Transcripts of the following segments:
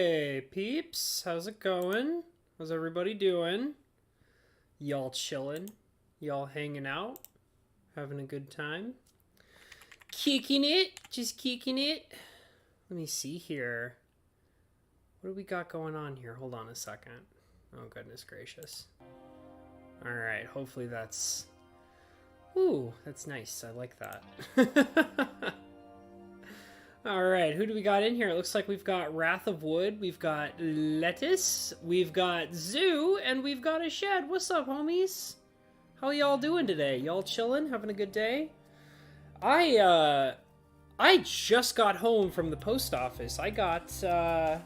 Hey, peeps. How's it going? How's everybody doing? Y'all chilling? Y'all hanging out? Having a good time? Kicking it? Just kicking it? Let me see here. What do we got going on here? Hold on a second. Oh, goodness gracious. Alright, hopefully that's... Ooh, that's nice. I like that. Alright, who do we got in here? It looks like we've got Wrath of Wood, we've got Lettuce, we've got Zoo, and we've got a Shed. What's up, homies? How y'all doing today? Y'all chilling? Having a good day? I just got home from the post office. I got a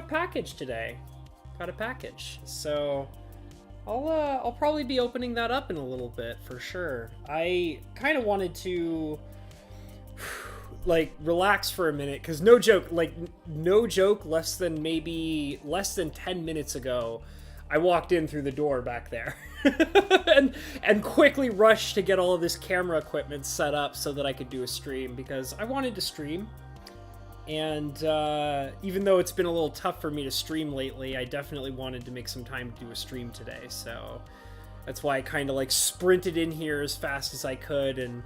package today. Got a package. So I'll probably be opening that up in a little bit for sure. I kind of wanted to like relax for a minute, because no joke, less than 10 minutes ago, I walked in through the door back there and quickly rushed to get all of this camera equipment set up so that I could do a stream, because I wanted to stream. And even though it's been a little tough for me to stream lately, I definitely wanted to make some time to do a stream today. So that's why I kind of like sprinted in here as fast as I could and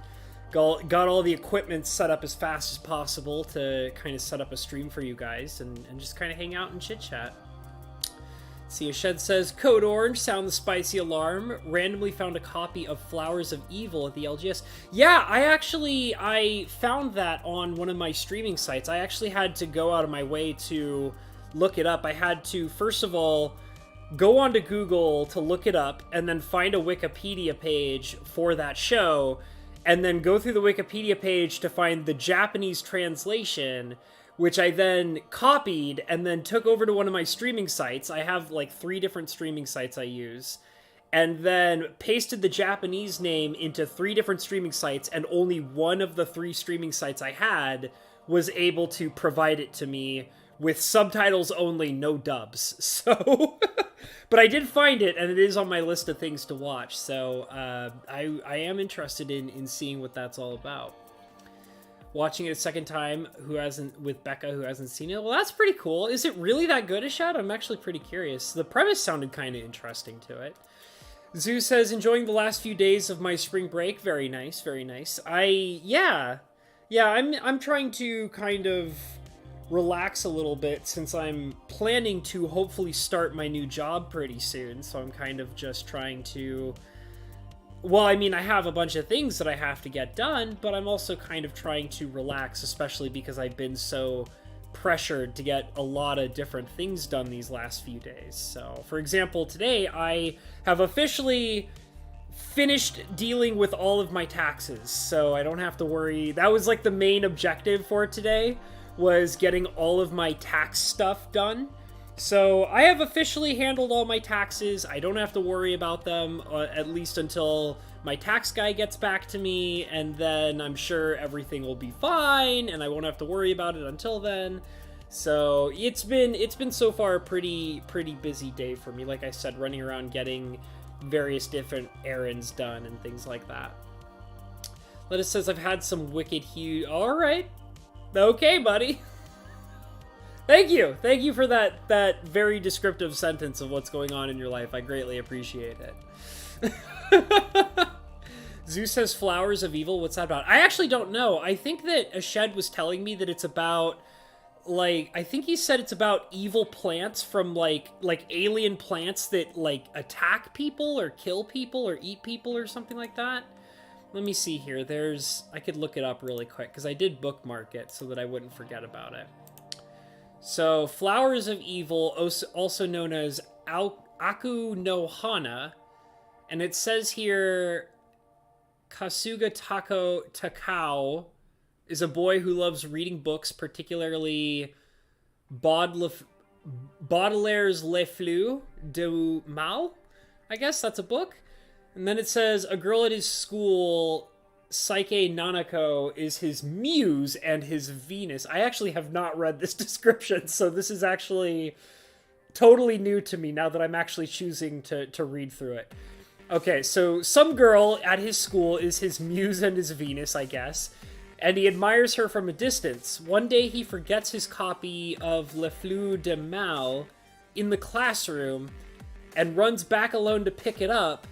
got all the equipment set up as fast as possible to kind of set up a stream for you guys and just kind of hang out and chit chat. See, a Shed says, Code Orange, sound the spicy alarm. Randomly found a copy of Flowers of Evil at the LGS. Yeah, I found that on one of my streaming sites. I actually had to go out of my way to look it up. I had to, first of all, go onto Google to look it up, and then find a Wikipedia page for that show, and then go through the Wikipedia page to find the Japanese translation, which I then copied and then took over to one of my streaming sites. I have like 3 different streaming sites I use, and then pasted the Japanese name into 3 different streaming sites, and only one of the 3 streaming sites I had was able to provide it to me with subtitles only, no dubs. So, but I did find it, and it is on my list of things to watch. So I am interested in seeing what that's all about. Watching it a second time, with Becca, who hasn't seen it. Well, that's pretty cool. Is it really that good, Ashad? I'm actually pretty curious. The premise sounded kind of interesting to it. Zoo says, enjoying the last few days of my spring break. Very nice, very nice. Yeah, I'm trying to kind of relax a little bit, since I'm planning to hopefully start my new job pretty soon. So I'm kind of just trying to... Well, I mean, I have a bunch of things that I have to get done, but I'm also kind of trying to relax, especially because I've been so pressured to get a lot of different things done these last few days. So, for example, today I have officially finished dealing with all of my taxes, so I don't have to worry. That was like the main objective for today, was getting all of my tax stuff done. So I have officially handled all my taxes. I don't have to worry about them, at least until my tax guy gets back to me, and then I'm sure everything will be fine, and I won't have to worry about it until then. So it's been so far a pretty busy day for me. Like I said, running around getting various different errands done and things like that. Lettuce says, I've had some wicked huge... Alright. Okay, buddy. Thank you for that very descriptive sentence of what's going on in your life. I greatly appreciate it. Zeus says Flowers of Evil. What's that about? I actually don't know. I think that a Shed was telling me that it's about, like, I think he said it's about evil plants from like alien plants that like attack people or kill people or eat people or something like that. Let me see here. I could look it up really quick because I did bookmark it so that I wouldn't forget about it. So, Flowers of Evil, also known as Aku no Hana, and it says here, Kasuga Takao is a boy who loves reading books, particularly Baudelaire's Le Flux du Mal. I guess that's a book. And then it says, a girl at his school... Psyche Nanako is his muse and his Venus. I actually have not read this description, so this is actually totally new to me now that I'm actually choosing to read through it. Okay, so some girl at his school is his muse and his Venus, I guess. and he admires her from a distance. One day he forgets his copy of Le Fleur de Mal in the classroom and runs back alone to pick it up.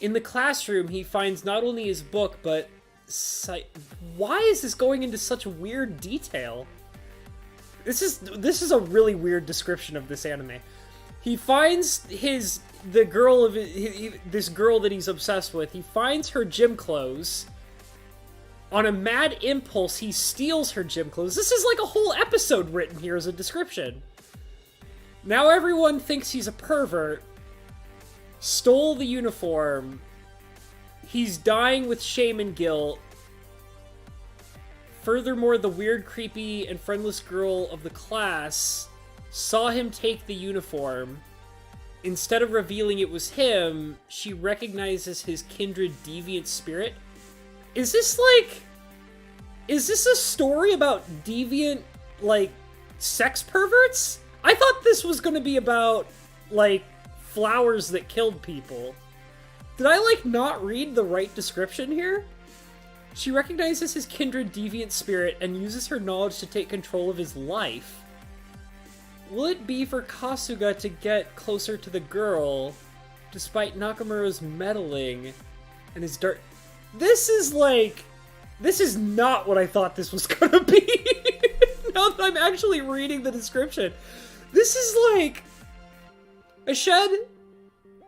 In the classroom, he finds not only his book, but... Why is this going into such weird detail? This is a really weird description of this anime. He finds this girl that he's obsessed with. He finds her gym clothes. On a mad impulse, he steals her gym clothes. This is like a whole episode written here as a description. Now everyone thinks he's a pervert. Stole the uniform. He's dying with shame and guilt. Furthermore, the weird, creepy, and friendless girl of the class saw him take the uniform. Instead of revealing it was him, she recognizes his kindred deviant spirit. Is this a story about deviant, like, sex perverts? I thought this was gonna be about, like, flowers that killed people. Did I, like, not read the right description here? She recognizes his kindred deviant spirit and uses her knowledge to take control of his life. Will it be for Kasuga to get closer to the girl, despite Nakamura's meddling and his dark... This is not what I thought this was gonna be. Now that I'm actually reading the description. This is like... Ashed,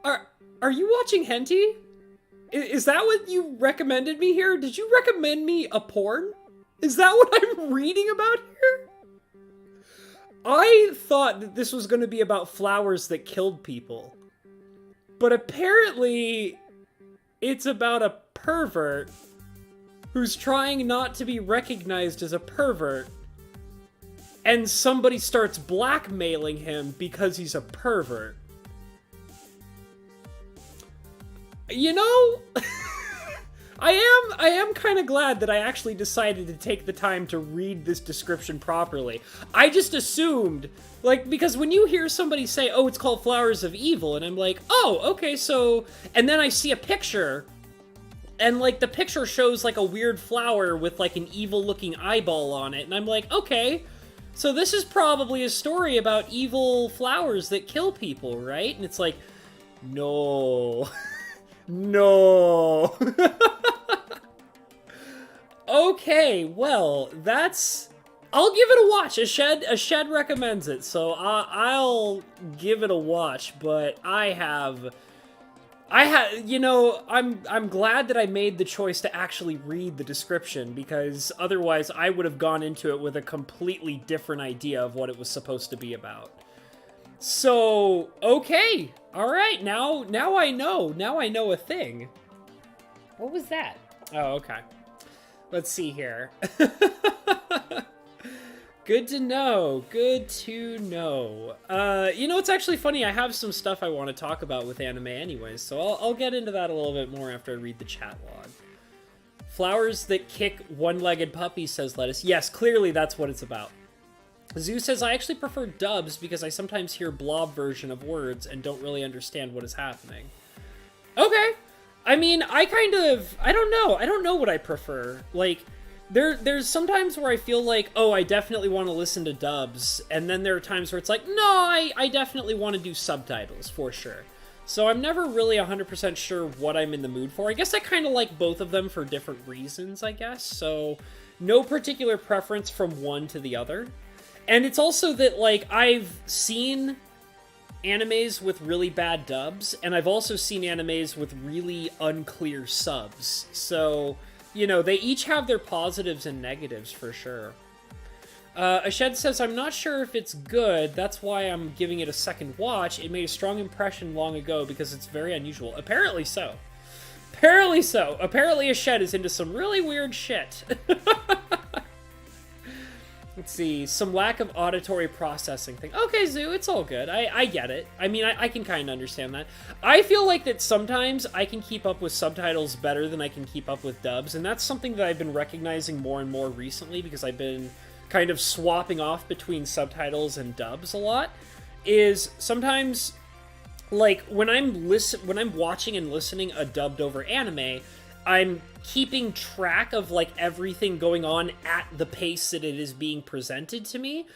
are you watching hentai? Is that what you recommended me here? Did you recommend me a porn? Is that what I'm reading about here? I thought that this was going to be about flowers that killed people. But apparently, it's about a pervert who's trying not to be recognized as a pervert. And somebody starts blackmailing him because he's a pervert. You know, I am kind of glad that I actually decided to take the time to read this description properly. I just assumed, like, because when you hear somebody say, oh, it's called Flowers of Evil, and I'm like, oh, okay, so, and then I see a picture, and, like, the picture shows, like, a weird flower with, like, an evil-looking eyeball on it, and I'm like, okay, so this is probably a story about evil flowers that kill people, right? And it's like, no... No. Okay, well, that's... I'll give it a watch. Ashed recommends it, so I'll give it a watch, but you know, I'm glad that I made the choice to actually read the description, because otherwise I would have gone into it with a completely different idea of what it was supposed to be about. So, okay. Alright, now I know. Now I know a thing. What was that? Oh, okay. Let's see here. Good to know. Good to know. You know, it's actually funny. I have some stuff I want to talk about with anime anyways, so I'll get into that a little bit more after I read the chat log. Flowers that kick one-legged puppies, says Lettuce. Yes, clearly that's what it's about. Zoo says, I actually prefer dubs because I sometimes hear blob version of words and don't really understand what is happening. Okay. I mean, I don't know. I don't know what I prefer. Like, there's sometimes where I feel like, oh, I definitely want to listen to dubs. And then there are times where it's like, no, I definitely want to do subtitles, for sure. So I'm never really 100% sure what I'm in the mood for. I guess I kind of like both of them for different reasons, I guess. So no particular preference from one to the other. And it's also that, like, I've seen animes with really bad dubs, and I've also seen animes with really unclear subs. So, you know, they each have their positives and negatives, for sure. Ashed says, I'm not sure if it's good, that's why I'm giving it a second watch. It made a strong impression long ago because it's very unusual. Apparently so. Apparently so. Apparently Ashed is into some really weird shit. Let's see, some lack of auditory processing thing. Okay, Zoo, it's all good. I get it. I mean, I can kind of understand that. I feel like that sometimes I can keep up with subtitles better than I can keep up with dubs, and that's something that I've been recognizing more and more recently because I've been kind of swapping off between subtitles and dubs a lot, is sometimes, like, when I'm watching and listening a dubbed over anime, I'm keeping track of like everything going on at the pace that it is being presented to me.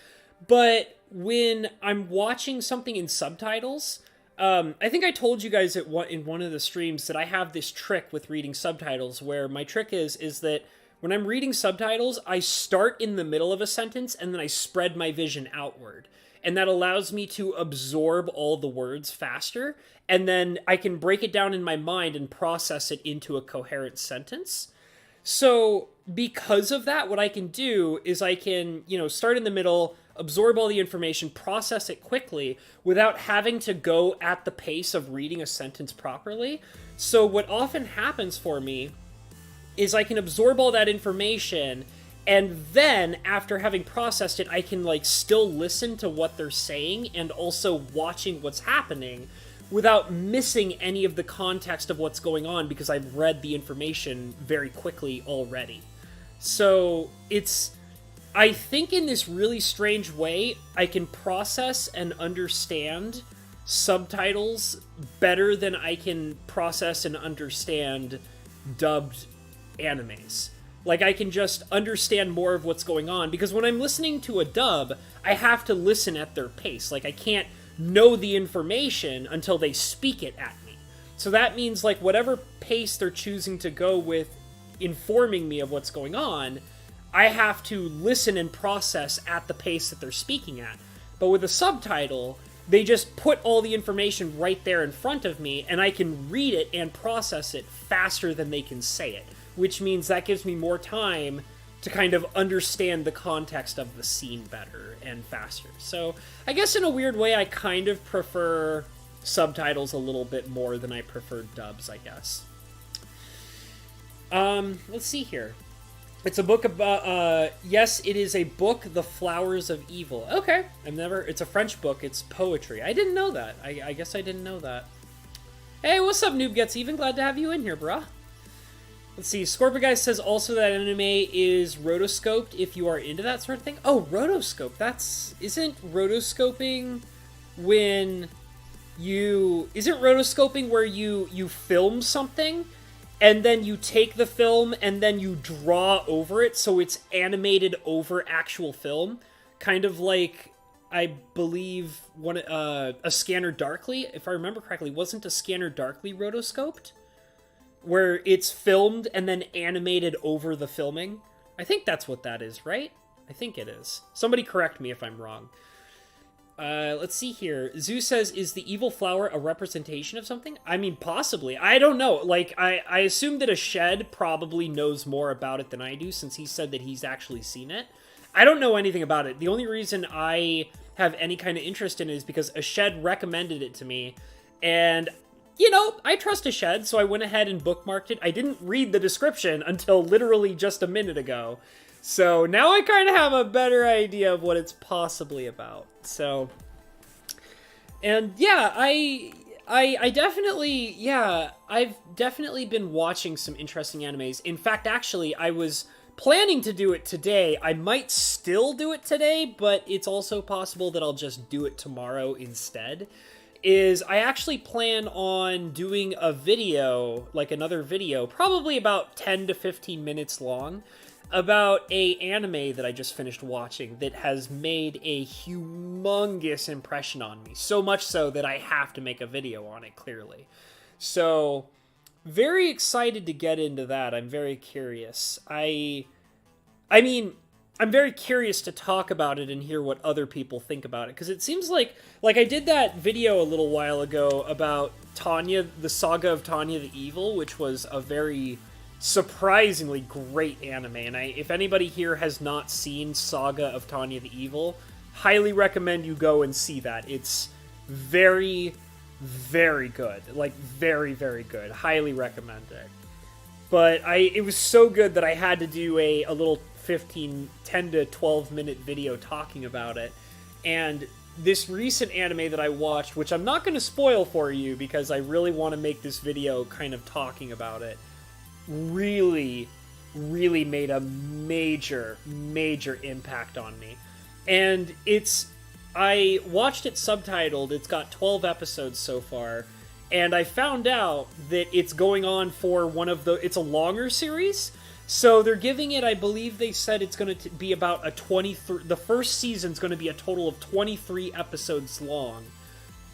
But when I'm watching something in subtitles, I think I told you guys in one of the streams that I have this trick with reading subtitles, where my trick is that when I'm reading subtitles, I start in the middle of a sentence and then I spread my vision outward. And that allows me to absorb all the words faster, and then I can break it down in my mind and process it into a coherent sentence. So because of that, what I can do is I can, start in the middle, absorb all the information, process it quickly without having to go at the pace of reading a sentence properly. So what often happens for me is I can absorb all that information, and then after having processed it, I can still listen to what they're saying and also watching what's happening without missing any of the context of what's going on, because I've read the information very quickly already. So I think in this really strange way, I can process and understand subtitles better than I can process and understand dubbed animes. I can just understand more of what's going on, because when I'm listening to a dub, I have to listen at their pace. I can't know the information until they speak it at me. So that means whatever pace they're choosing to go with informing me of what's going on, I have to listen and process at the pace that they're speaking at. But with a subtitle, they just put all the information right there in front of me, and I can read it and process it faster than they can say it, which means that gives me more time to kind of understand the context of the scene better and faster. So I guess in a weird way, I kind of prefer subtitles a little bit more than I prefer dubs, I guess. Let's see here. It's a book about, yes, it is a book, The Flowers of Evil. Okay, it's a French book, it's poetry. I didn't know that. I guess I didn't know that. Hey, what's up, Noob Gets Even? Glad to have you in here, bruh. Let's see, Scorpio Guy says also that anime is rotoscoped if you are into that sort of thing. Oh, rotoscope, isn't rotoscoping when isn't rotoscoping where you film something, and then you take the film and then you draw over it so it's animated over actual film? Kind of like, I believe, a Scanner Darkly, if I remember correctly. Wasn't a Scanner Darkly rotoscoped? Where it's filmed and then animated over the filming? I think that's what that is, right? I think it is. Somebody correct me if I'm wrong. Let's see here. Zoo says, is the evil flower a representation of something? I mean, possibly. I don't know. I assume that Ashed probably knows more about it than I do, since he said that he's actually seen it. I don't know anything about it. The only reason I have any kind of interest in it is because Ashed recommended it to me, and I trust Ashed, so I went ahead and bookmarked it. I didn't read the description until literally just a minute ago. So now I kind of have a better idea of what it's possibly about. So, and yeah, I definitely, I've definitely been watching some interesting animes. In fact, actually, I was planning to do it today. I might still do it today, but it's also possible that I'll just do it tomorrow instead. I actually plan on doing a video, another video, probably about 10 to 15 minutes long, about a anime that I just finished watching that has made a humongous impression on me. So much so that I have to make a video on it, clearly. So, very excited to get into that. I'm very curious. I mean, I'm very curious to talk about it and hear what other people think about it, because it seems like I did that video a little while ago about Tanya, the Saga of Tanya the Evil, which was a very surprisingly great anime, and if anybody here has not seen Saga of Tanya the Evil, highly recommend you go and see that. It's very, very good. Very, very good. Highly recommend it. But it was so good that I had to do a little 10 to 12 minute video talking about it. And this recent anime that I watched, which I'm not going to spoil for you because I really want to make this video kind of talking about it, really, really made a major, major impact on me. And I watched it subtitled. It's got 12 episodes so far. And I found out that it's going on for it's a longer series. So they're giving it, I believe they said it's going to be about a 23, the first season's going to be a total of 23 episodes long.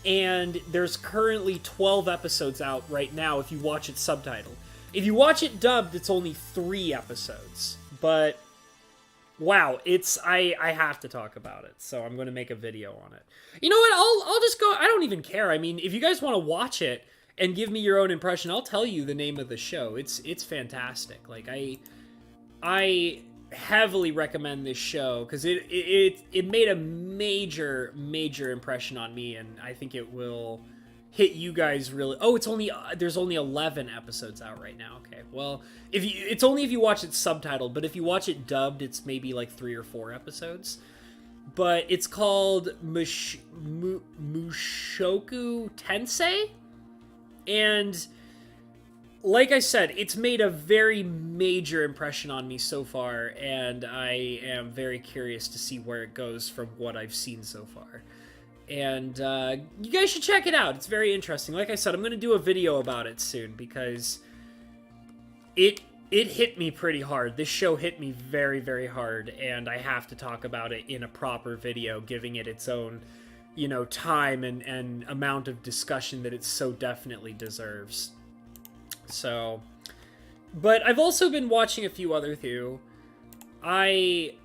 And there's currently 12 episodes out right now if you watch it subtitled. If you watch it dubbed, it's only 3 episodes. But, wow, I have to talk about it, so I'm going to make a video on it. You know what, I'll just go, I don't even care. I mean, if you guys want to watch it and give me your own impression, I'll tell you the name of the show. It's fantastic. Like, I heavily recommend this show because it made a major impression on me, and I think it will hit you guys really. Oh, there's only 11 episodes out right now. Okay, well, it's only if you watch it subtitled, but if you watch it dubbed, it's maybe like 3 or 4 episodes. But it's called Mushoku Tensei, and like I said, it's made a very major impression on me so far, and I am very curious to see where it goes from what I've seen so far. And you guys should check it out. It's very interesting. Like I said, I'm going to do a video about it soon because it hit me pretty hard. This show hit me very, very hard, and I have to talk about it in a proper video, giving it its own, time and amount of discussion that it so definitely deserves. So, but I've also been watching a few other too. I've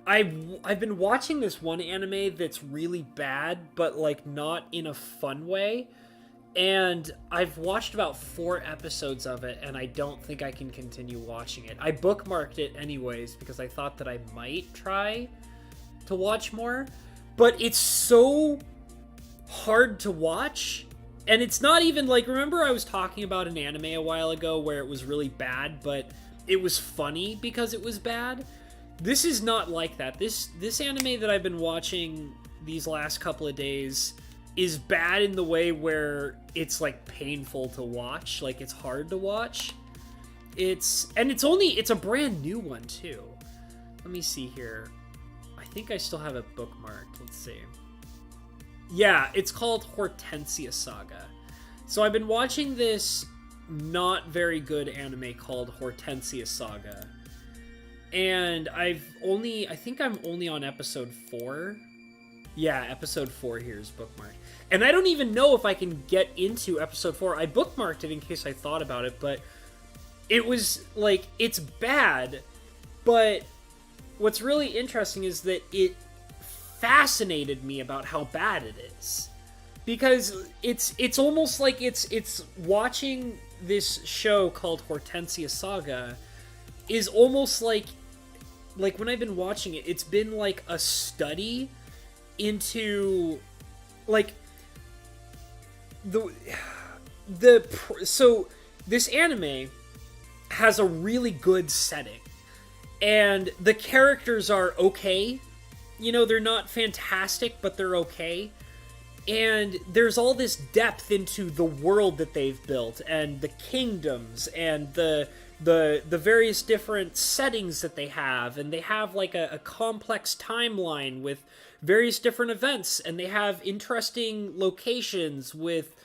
been watching this one anime that's really bad, but like not in a fun way. And I've watched about 4 episodes of it, and I don't think I can continue watching it. I bookmarked it anyways because I thought that I might try to watch more, but it's so hard to watch. And it's not even like, remember I was talking about an anime a while ago where it was really bad, but it was funny because it was bad? This is not like that. This anime that I've been watching these last couple of days is bad in the way where it's like painful to watch, like it's hard to watch. It's a brand new one too. Let me see here. I think I still have it bookmarked. Let's see. Yeah, it's called Hortensia Saga. So I've been watching this not very good anime called Hortensia Saga. And I think I'm only on episode 4. Yeah, episode 4 here is bookmarked. And I don't even know if I can get into episode 4. I bookmarked it in case I thought about it, but it was like, it's bad, but what's really interesting is that it fascinated me about how bad it is, because it's almost like it's watching this show called Hortensia Saga is almost like when I've been watching it, it's been like a study into like so this anime has a really good setting, and the characters are okay. They're not fantastic, but they're okay. And there's all this depth into the world that they've built, and the kingdoms, and the various different settings that they have. And they have like a complex timeline with various different events, and they have interesting locations with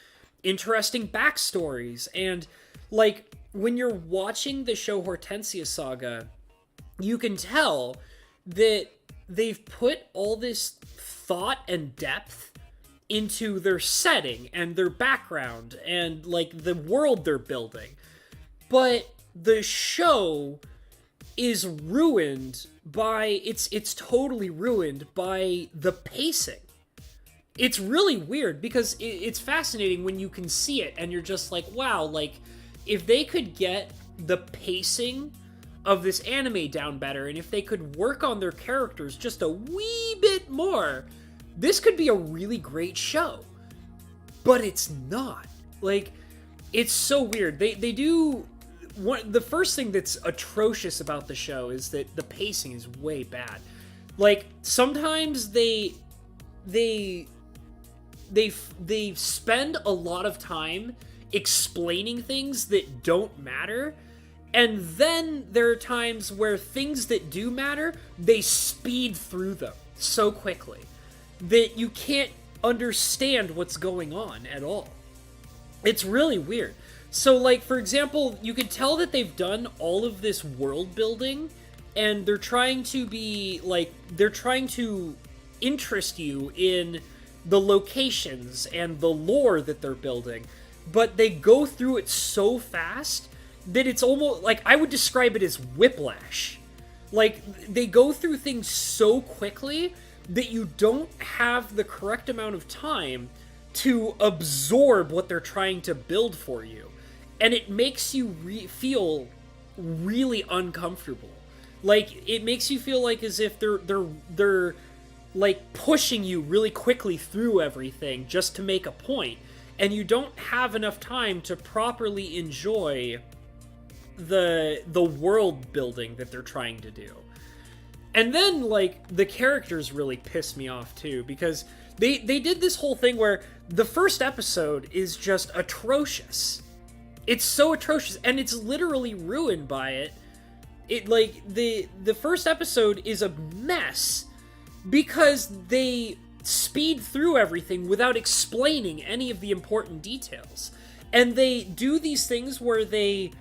interesting backstories. And like, when you're watching the show Hortensia Saga, you can tell that they've put all this thought and depth into their setting and their background and like the world they're building. But the show is ruined by it's totally ruined by the pacing. It's really weird because it's fascinating when you can see it and you're just like, wow, like if they could get the pacing of this anime down better, and if they could work on their characters just a wee bit more, this could be a really great show. But it's not. Like, it's so weird. They do the first thing that's atrocious about the show is that the pacing is way bad. Like, sometimes they spend a lot of time explaining things that don't matter. And then there are times where things that do matter, they speed through them so quickly that you can't understand what's going on at all. It's really weird. So, like, for example, you could tell that they've done all of this world building, and they're trying to be, like, they're trying to interest you in the locations and the lore that they're building, but they go through it so fast that it's almost, like, I would describe it as whiplash. Like, they go through things so quickly that you don't have the correct amount of time to absorb what they're trying to build for you. And it makes you feel really uncomfortable. Like, it makes you feel like as if they're like pushing you really quickly through everything just to make a point, and you don't have enough time to properly enjoy the world building that they're trying to do. And then, like, the characters really piss me off too, because they did this whole thing where the first episode is just atrocious. It's so atrocious, and it's literally ruined by it. It, like, the first episode is a mess because they speed through everything without explaining any of the important details. And they do these things where they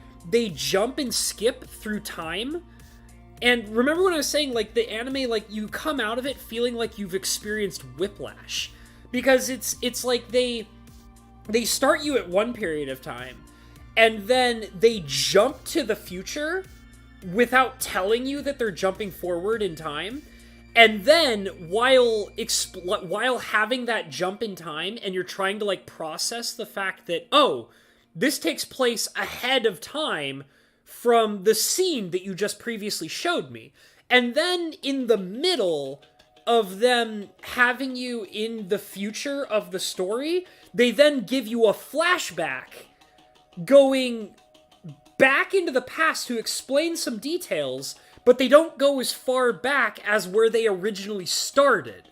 jump and skip through time. And remember when I was saying, like, the anime, like, you come out of it feeling like you've experienced whiplash. Because it's like they start you at one period of time, and then they jump to the future without telling you that they're jumping forward in time. And then, while having that jump in time, and you're trying to, like, process the fact that, oh, this takes place ahead of time from the scene that you just previously showed me. And then, in the middle of them having you in the future of the story, they then give you a flashback going back into the past to explain some details, but they don't go as far back as where they originally started.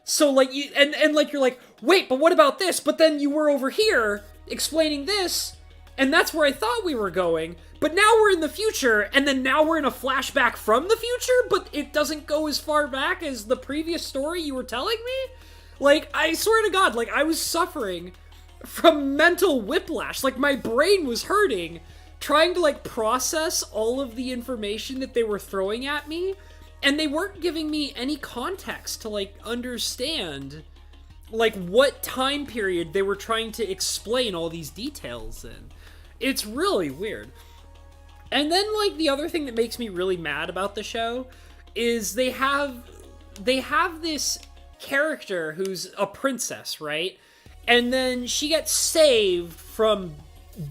So, like, you, and like, you're like, wait, but what about this? But then you were over here explaining this, and that's where I thought we were going, but now we're in the future, and then now we're in a flashback from the future, but it doesn't go as far back as the previous story you were telling me? Like, I swear to God, like, I was suffering from mental whiplash. Like, my brain was hurting trying to, like, process all of the information that they were throwing at me, and they weren't giving me any context to, like, understand, like, what time period they were trying to explain all these details in. It's really weird. And then, like, the other thing that makes me really mad about the show is they have this character who's a princess, right? And then she gets saved from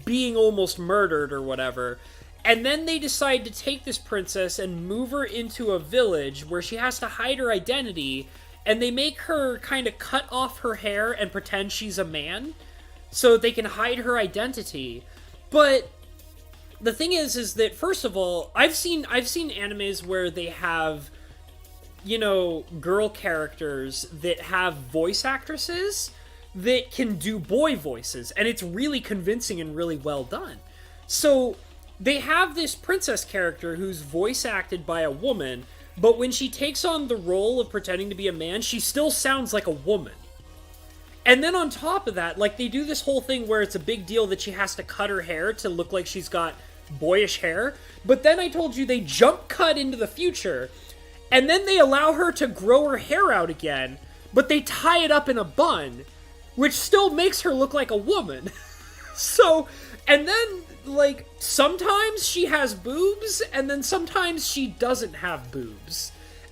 being almost murdered or whatever. And then they decide to take this princess and move her into a village where she has to hide her identity. And they make her kind of cut off her hair and pretend she's a man so they can hide her identity. But the thing is that, first of all, I've seen animes where they have, you know, girl characters that have voice actresses that can do boy voices, and it's really convincing and really well done. So they have this princess character who's voice acted by a woman, but when she takes on the role of pretending to be a man, she still sounds like a woman. And then on top of that, like, they do this whole thing where it's a big deal that she has to cut her hair to look like she's got boyish hair. But then I told you they jump cut into the future, and then they allow her to grow her hair out again, but they tie it up in a bun, which still makes her look like a woman. So, and then, like, sometimes she has boobs, and then sometimes she doesn't have boobs.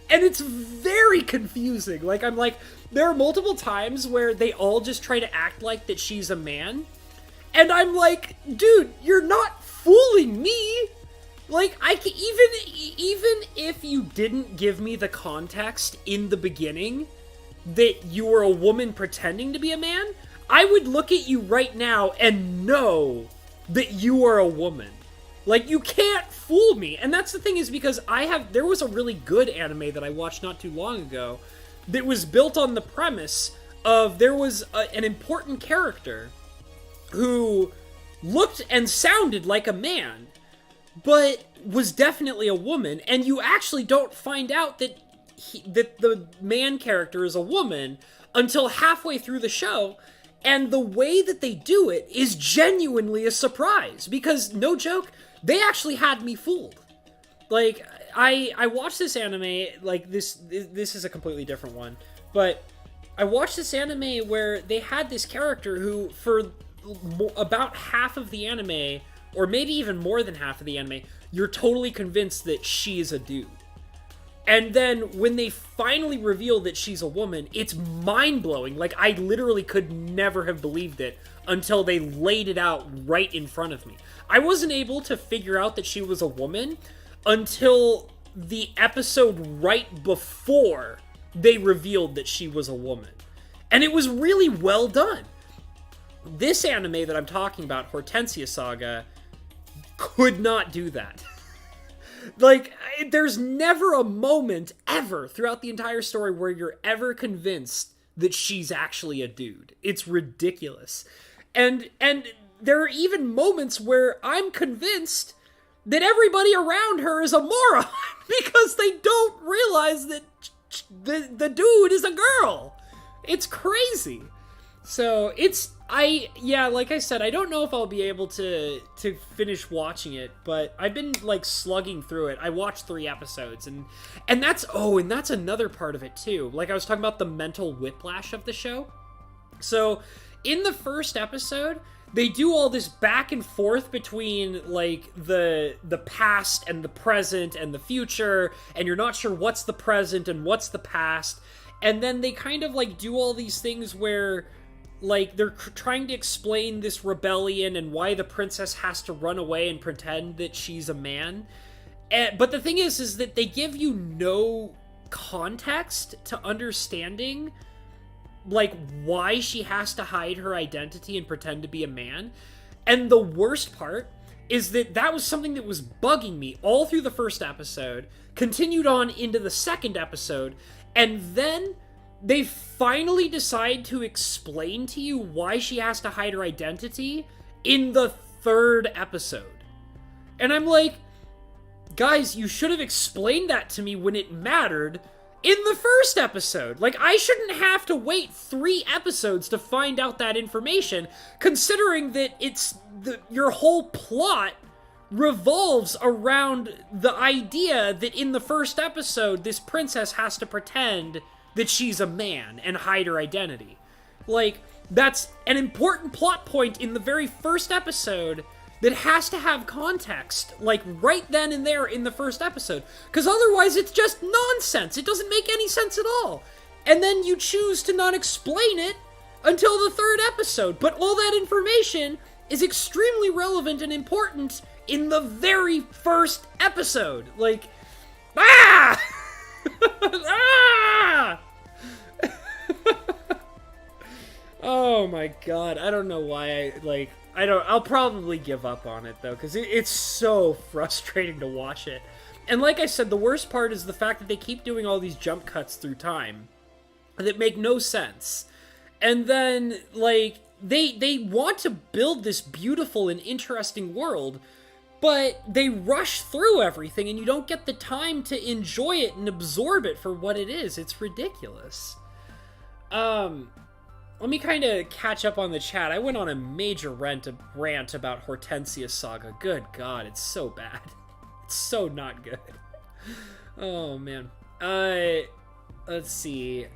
And it's very confusing. Like, I'm like, there are multiple times where they all just try to act like that she's a man. And I'm like, dude, you're not fooling me. Like, I can, even if you didn't give me the context in the beginning that you were a woman pretending to be a man, I would look at you right now and know that you are a woman. Like, you can't fool me. And that's the thing, is because there was a really good anime that I watched not too long ago that was built on the premise of there was an important character who looked and sounded like a man, but was definitely a woman, and you actually don't find out that the man character is a woman until halfway through the show, And the way that they do it is genuinely a surprise, because, no joke, they actually had me fooled. Like, I watched this anime, like, this is a completely different one, but I watched this anime where they had this character who, for about half of the anime, or maybe even more than half of the anime, you're totally convinced that she is a dude. And then when they finally reveal that she's a woman, it's mind-blowing. Like, I literally could never have believed it until they laid it out right in front of me. I wasn't able to figure out that she was a woman until the episode right before they revealed that she was a woman. And it was really well done. This anime that I'm talking about, Hortensia Saga, could not do that. Like, there's never a moment ever throughout the entire story where you're ever convinced that she's actually a dude. It's ridiculous. And there are even moments where I'm convinced that everybody around her is a moron because they don't realize that the dude is a girl. It's crazy. So like I said, I don't know if I'll be able to finish watching it, but I've been like slugging through it. I watched 3 episodes, and that's another part of it too. Like I was talking about the mental whiplash of the show. So in the first episode, they do all this back and forth between like the past and the present and the future, and you're not sure what's the present and what's the past. And then they kind of like do all these things where like they're trying to explain this rebellion and why the princess has to run away and pretend that she's a man. But the thing is that they give you no context to understanding like why she has to hide her identity and pretend to be a man. And the worst part is that was something that was bugging me all through the first episode, continued on into the second episode, and then they finally decide to explain to you why she has to hide her identity in the third episode. And I'm like, guys, you should have explained that to me when it mattered in the first episode. Like, I shouldn't have to wait 3 episodes to find out that information, considering that your whole plot revolves around the idea that in the first episode, this princess has to pretend that she's a man and hide her identity. Like, that's an important plot point in the very first episode that has to have context, like, right then and there in the first episode. Because otherwise, it's just nonsense. It doesn't make any sense at all. And then you choose to not explain it until the third episode. But all that information is extremely relevant and important in the very first episode. Like, ah! Ah! Oh my god, I don't know why I'll probably give up on it though, because it's so frustrating to watch it. And like I said, the worst part is the fact that they keep doing all these jump cuts through time that make no sense. And then, like, they want to build this beautiful and interesting world, but they rush through everything and you don't get the time to enjoy it and absorb it for what it is. It's ridiculous. Let me kind of catch up on the chat. I went on a major rant about Hortensia Saga. Good God, it's so bad. It's so not good. Oh, man. Let's see.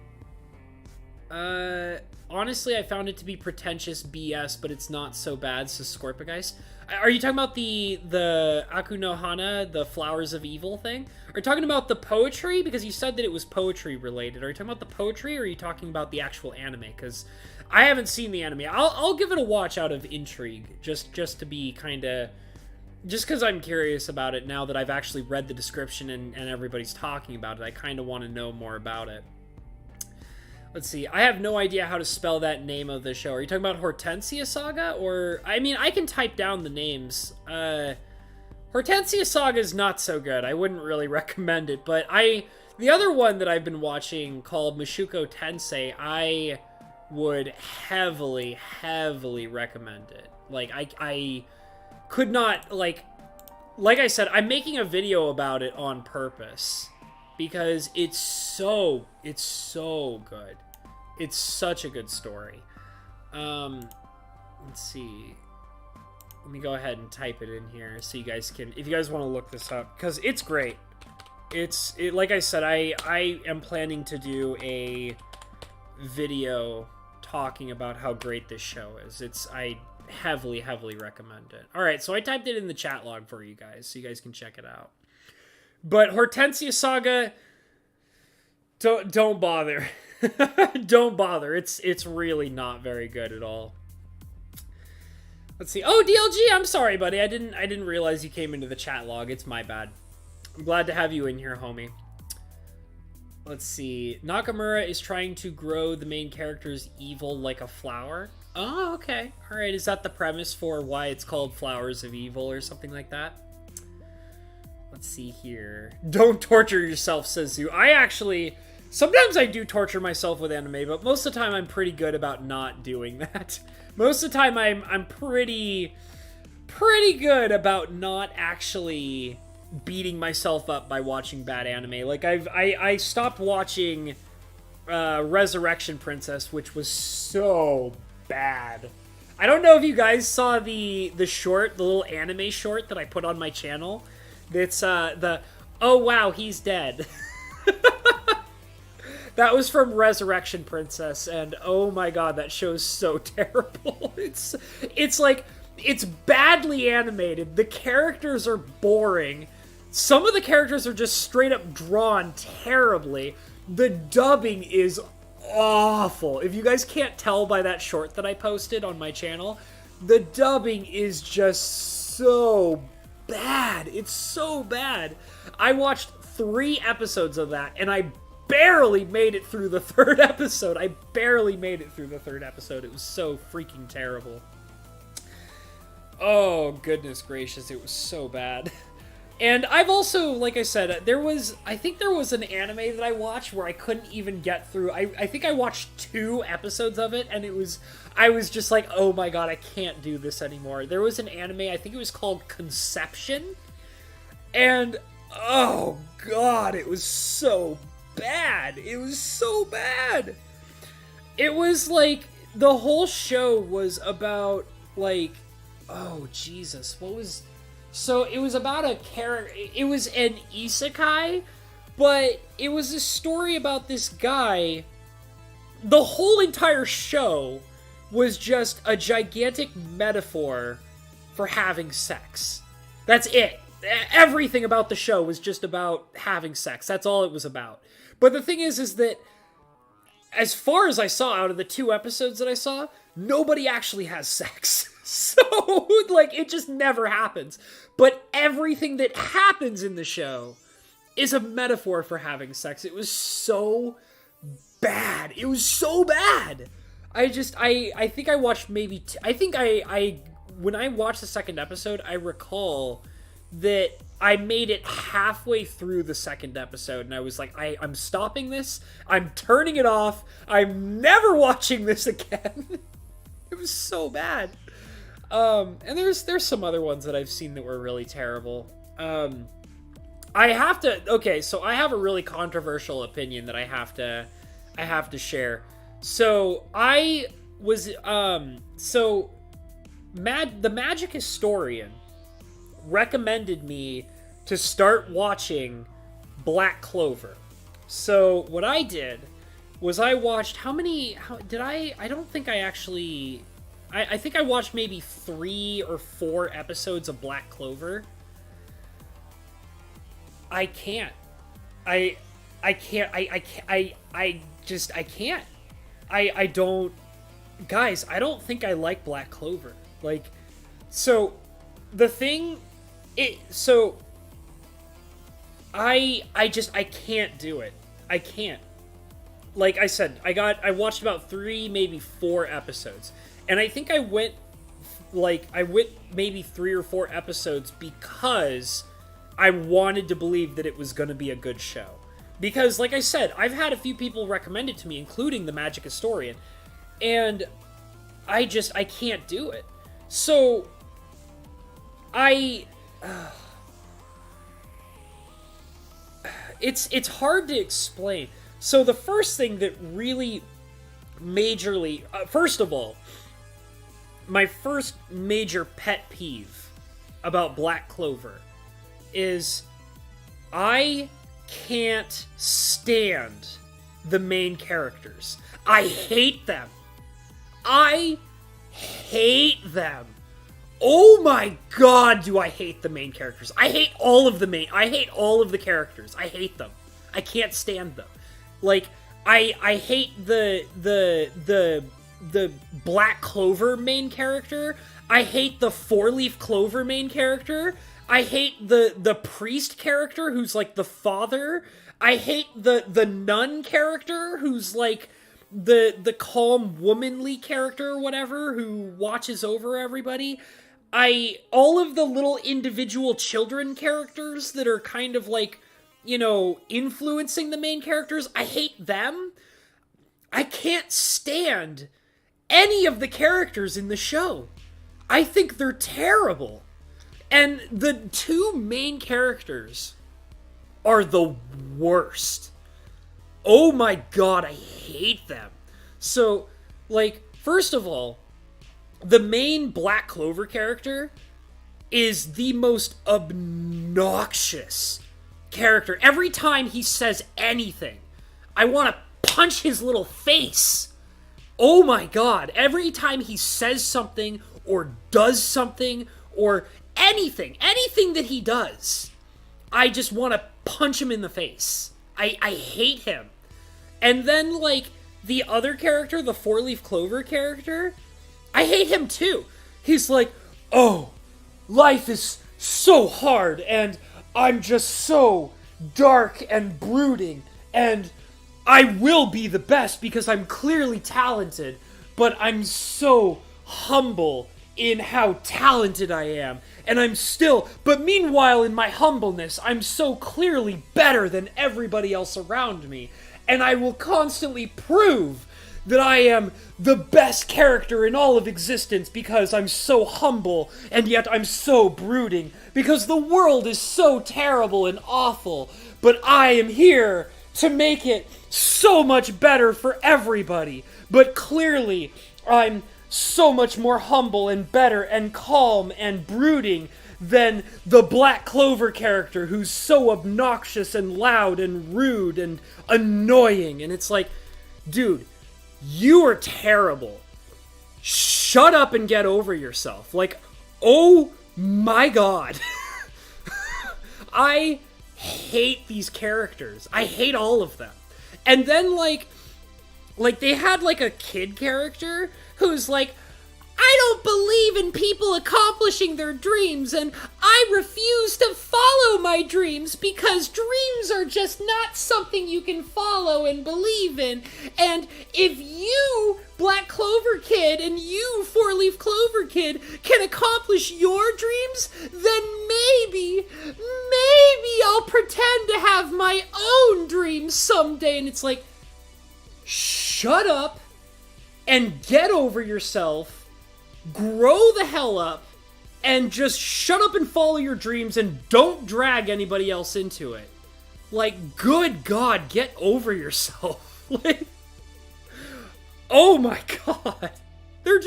Honestly, I found it to be pretentious BS, but it's not so bad, says Scorpageist. Are you talking about the Aku no Hana, the Flowers of Evil thing? Are you talking about the poetry? Because you said that it was poetry related. Are you talking about the poetry, or are you talking about the actual anime? Because I haven't seen the anime. I'll give it a watch out of intrigue, just to be kind of... Just because I'm curious about it now that I've actually read the description and everybody's talking about it. I kind of want to know more about it. Let's see. I have no idea how to spell that name of the show. Are you talking about Hortensia Saga? Or, I mean, I can type down the names. Hortensia Saga is not so good. I wouldn't really recommend it. But the other one that I've been watching called Mushoku Tensei, I would heavily, heavily recommend it. Like, I could not, like I said, I'm making a video about it on purpose. Because it's so good. It's such a good story. Let's see. Let me go ahead and type it in here so you guys can, if you guys want to look this up, because it's great. Like I said, I am planning to do a video talking about how great this show is. I heavily recommend it. All right, so I typed it in the chat log for you guys so you guys can check it out. But Hortensia Saga, don't bother. Don't bother. It's really not very good at all. Let's see. Oh, DLG, I'm sorry, buddy. I didn't realize you came into the chat log. It's my bad. I'm glad to have you in here, homie. Let's see. Nakamura is trying to grow the main character's evil like a flower. Oh, okay. All right. Is that the premise for why it's called Flowers of Evil or something like that? Let's see here. Don't torture yourself, says Zoo. Sometimes I do torture myself with anime, but most of the time I'm pretty good about not doing that. Most of the time I'm pretty good about not actually beating myself up by watching bad anime. Like I stopped watching Resurrection Princess, which was so bad. I don't know if you guys saw the little anime short that I put on my channel. It's oh wow, he's dead. That was from Resurrection Princess, and oh my god, that show's so terrible. It's badly animated. The characters are boring. Some of the characters are just straight up drawn terribly. The dubbing is awful. If you guys can't tell by that short that I posted on my channel, the dubbing is just so bad. It's so bad. I watched 3 episodes of that, and I barely made it through the 3rd episode. I barely made it through the 3rd episode. It was so freaking terrible. Oh, goodness gracious. It was so bad. And I've also, like I said, I think there was an anime that I watched where I couldn't even get through. I think I watched 2 episodes of it, and I was just like, oh my god, I can't do this anymore. There was an anime, I think it was called Conception, and oh god, it was so bad. It was so bad. It was like, the whole show was about, like, oh Jesus, so it was about a character, it was an isekai, but it was a story about this guy. The whole entire show was just a gigantic metaphor for having sex. That's it. Everything about the show was just about having sex. That's all it was about. But the thing is that as far as I saw out of the 2 episodes that I saw, nobody actually has sex. So, like, it just never happens. But everything that happens in the show is a metaphor for having sex. It was so bad. It was so bad. I think I watched maybe... when I watched the 2nd episode, I recall that I made it halfway through the 2nd episode, and I was like, I'm stopping this. I'm turning it off. I'm never watching this again. It was so bad. And there's some other ones that I've seen that were really terrible. I have a really controversial opinion that I have to share. So I was the Magic Historian recommended me to start watching Black Clover. So what I did was I watched I think I watched maybe 3 or 4 episodes of Black Clover. I can't. I don't... Guys, I don't think I like Black Clover. Like, so, the thing... I can't do it. I can't. Like I said, I watched about 3, maybe 4 episodes. And I think I went maybe 3 or 4 episodes because I wanted to believe that it was going to be a good show. Because, like I said, I've had a few people recommend it to me, including the Magic Historian, and I can't do it. So, it's hard to explain. So the first thing that really majorly, first of all, my first major pet peeve about Black Clover is I can't stand the main characters. I hate them. I hate them. Oh my god, do I hate the main characters. I hate all of the characters. I hate them. I can't stand them. Like, I hate the Black Clover main character. I hate the Four-Leaf Clover main character. I hate the priest character who's like the father. I hate the nun character who's like the calm womanly character or whatever who watches over everybody. All of the little individual children characters that are kind of like, you know, influencing the main characters, I hate them. I can't stand any of the characters in the show. I think they're terrible. And the two main characters are the worst. Oh my god, I hate them. So, like, first of all, the main Black Clover character is the most obnoxious character. Every time he says anything, I want to punch his little face. Oh my god, every time he says something or does something or anything that he does, I just want to punch him in the face. I hate him. And then, like, the other character, the Four-Leaf Clover character, I hate him too. He's like, oh, life is so hard, and I'm just so dark and brooding, and I will be the best because I'm clearly talented, but I'm so humble in how talented I am, and but meanwhile in my humbleness, I'm so clearly better than everybody else around me, and I will constantly prove that I am the best character in all of existence because I'm so humble, and yet I'm so brooding, because the world is so terrible and awful, but I am here to make it so much better for everybody. But clearly, I'm so much more humble and better and calm and brooding than the Black Clover character who's so obnoxious and loud and rude and annoying. And it's like, dude, you are terrible. Shut up and get over yourself. Like, oh my god. I hate these characters. I hate all of them. And then, like they had, like, a kid character who's like, I don't believe in people accomplishing their dreams, and I refuse to follow my dreams because dreams are just not something you can follow and believe in. And if you, Black Clover Kid, and you, Four-Leaf Clover Kid, can accomplish your dreams, then maybe I'll pretend to have my own dreams someday. And it's like, shut up and get over yourself. Grow the hell up, and just shut up and follow your dreams, and don't drag anybody else into it. Like, good God, get over yourself. Like, oh my god. They're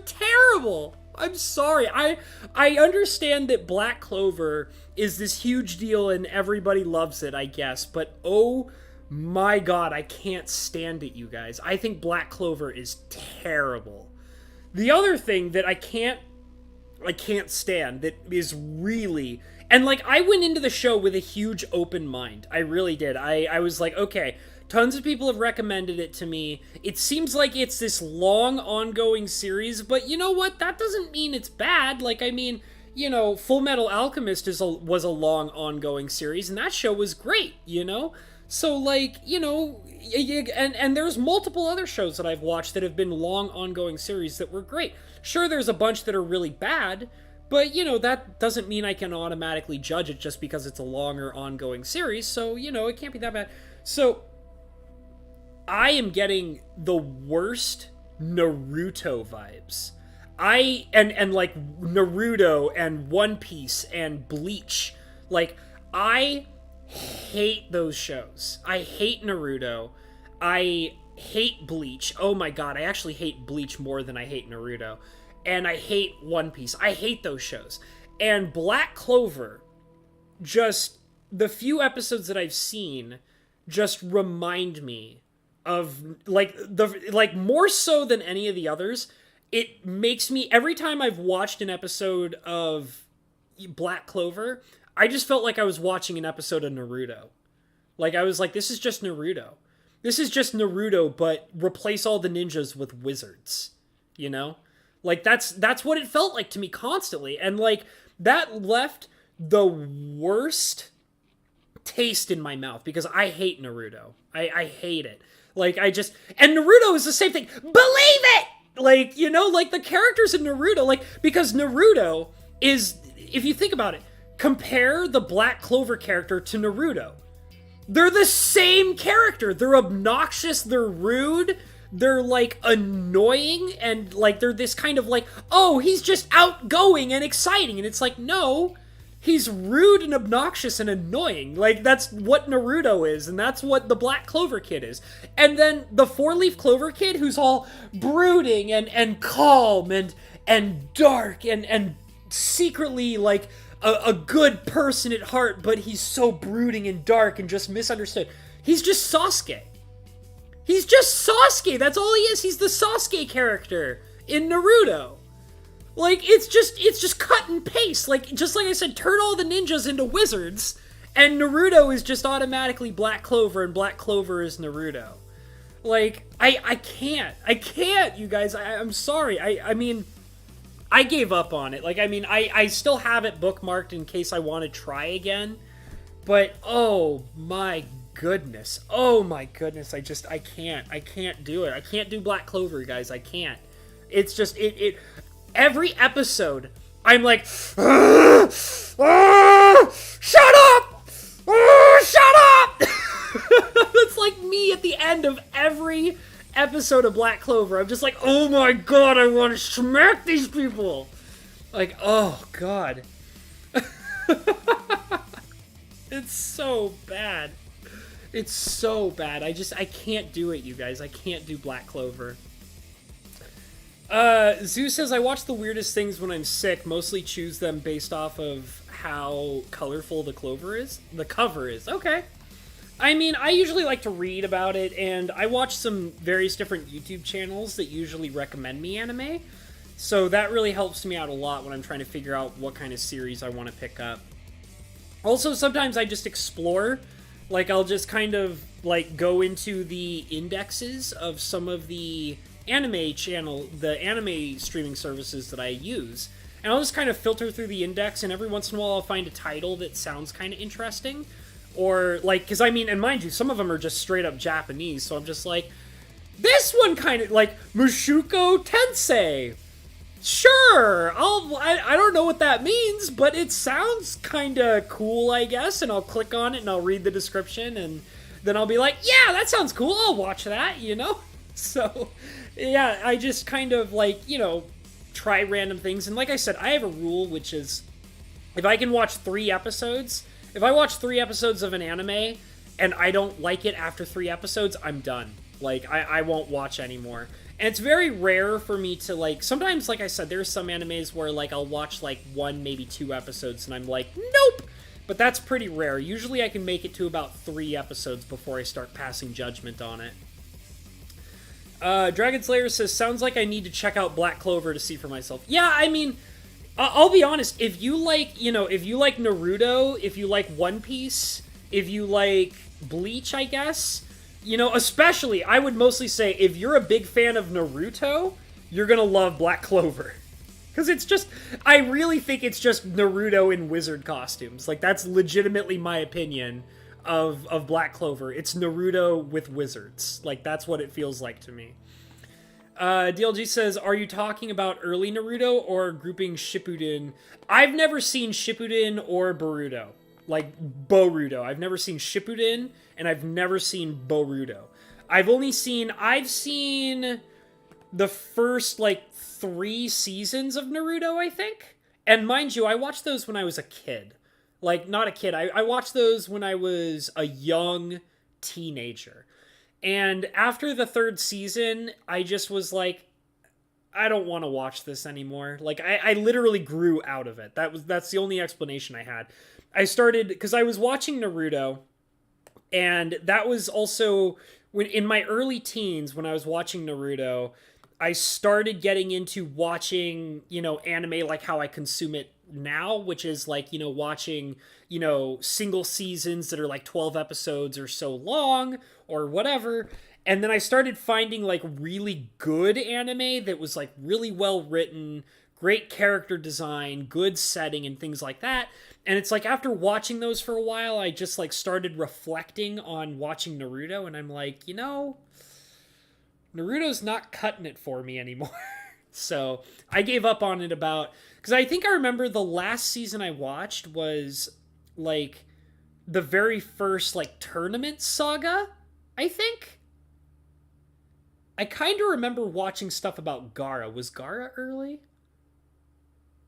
terrible. I'm sorry. I understand that Black Clover is this huge deal and everybody loves it, I guess, but oh my god, I can't stand it, you guys. I think Black Clover is terrible. The other thing that I can't stand, that is really, and like, I went into the show with a huge open mind. I really did. I was like, okay, tons of people have recommended it to me. It seems like it's this long, ongoing series, but you know what? That doesn't mean it's bad. Like, I mean, you know, Full Metal Alchemist was a long, ongoing series, and that show was great, you know? So, like, you know, and there's multiple other shows that I've watched that have been long, ongoing series that were great. Sure, there's a bunch that are really bad, but, you know, that doesn't mean I can automatically judge it just because it's a longer, ongoing series, so, you know, it can't be that bad. So, I am getting the worst Naruto vibes. And like, Naruto and One Piece and Bleach. Like, I hate those shows. I hate Naruto. I hate Bleach. Oh my god, I actually hate Bleach more than I hate Naruto. and I hate One Piece. I hate those shows. And Black Clover, just the few episodes that I've seen just remind me of like more so than any of the others. It makes me, every time I've watched an episode of Black Clover, I just felt like I was watching an episode of Naruto. Like, I was like, this is just Naruto. This is just Naruto, but replace all the ninjas with wizards, you know? Like, that's what it felt like to me constantly. And, like, that left the worst taste in my mouth, because I hate Naruto. I hate it. Like, and Naruto is the same thing. Believe it! Like, you know, like, the characters in Naruto, like, because Naruto is, if you think about it, compare the Black Clover character to Naruto. They're the same character. They're obnoxious, they're rude, they're, like, annoying, and, like, they're this kind of, like, oh, he's just outgoing and exciting, and it's like, no, he's rude and obnoxious and annoying. Like, that's what Naruto is, and that's what the Black Clover kid is. And then the Four-Leaf Clover kid, who's all brooding and calm and dark and secretly, like, a good person at heart, but he's so brooding and dark and just misunderstood. He's just Sasuke. He's just Sasuke. That's all he is. He's the Sasuke character in Naruto. Like, it's just cut and paste. Like, just like I said, turn all the ninjas into wizards, and Naruto is just automatically Black Clover, and Black Clover is Naruto. Like, I can't, you guys. I'm sorry. I mean, I gave up on it. Like, I mean, I still have it bookmarked in case I want to try again. But, oh my goodness. Oh my goodness. I can't do it. I can't do Black Clover, guys. I can't. It's just, every episode, I'm like, shut up! Shut up! That's like me at the end of every episode of Black Clover. I'm just like, oh my god, I want to smack these people. Like, oh god. It's so bad. It's so bad. I can't do it, you guys. I can't do Black Clover. Zeus says, I watch the weirdest things when I'm sick, mostly choose them based off of how colorful the cover is. Okay. I mean, I usually like to read about it, and I watch some various different YouTube channels that usually recommend me anime, so that really helps me out a lot when I'm trying to figure out what kind of series I want to pick up. Also, sometimes I just explore. Like, I'll just kind of, like, go into the indexes of some of the anime streaming services that I use, and I'll just kind of filter through the index, and every once in a while I'll find a title that sounds kind of interesting. Or, like, because, I mean, and mind you, some of them are just straight up Japanese, so I'm just like, this one kind of, like, Mushoku Tensei. Sure, I don't know what that means, but it sounds kind of cool, I guess, and I'll click on it, and I'll read the description, and then I'll be like, yeah, that sounds cool, I'll watch that, you know? So, yeah, I just kind of, like, you know, try random things, and like I said, I have a rule, which is, if I watch 3 episodes of an anime, and I don't like it after 3 episodes, I'm done. Like, I won't watch anymore. And it's very rare for me to, like, sometimes, like I said, there's some animes where, like, I'll watch, like, 1, maybe 2 episodes, and I'm like, nope! But that's pretty rare. Usually I can make it to about 3 episodes before I start passing judgment on it. Dragon Slayer says, sounds like I need to check out Black Clover to see for myself. Yeah, I mean, I'll be honest, if you like, you know, if you like Naruto, if you like One Piece, if you like Bleach, I guess, you know, especially, I would mostly say, if you're a big fan of Naruto, you're gonna love Black Clover. Because it's just, I really think it's just Naruto in wizard costumes. Like, that's legitimately my opinion of Black Clover. It's Naruto with wizards. Like, that's what it feels like to me. DLG says, are you talking about early Naruto or grouping Shippuden? I've never seen Shippuden or Boruto. Like, Boruto. I've never seen Shippuden, and I've never seen Boruto. I've seen the first, like, 3 seasons of Naruto, I think. And mind you, I watched those when I was a kid. Like, not a kid. I watched those when I was a young teenager. And after the 3rd season, I just was like, I don't want to watch this anymore. Like, I literally grew out of it. That's the only explanation I had. I started, because I was watching Naruto, and that was also, when in my early teens, when I was watching Naruto, I started getting into watching, anime like how I consume it now, which is like, watching, single seasons that are like 12 episodes or so long or whatever. And then I started finding like really good anime that was like really well written, great character design, good setting, and things like that. And it's like after watching those for a while, I just like started reflecting on watching Naruto, and I'm like, Naruto's not cutting it for me anymore. So I gave up on it because I think I remember the last season I watched was like the very first like tournament saga, I think. I kind of remember watching stuff about Gaara. Was Gaara early?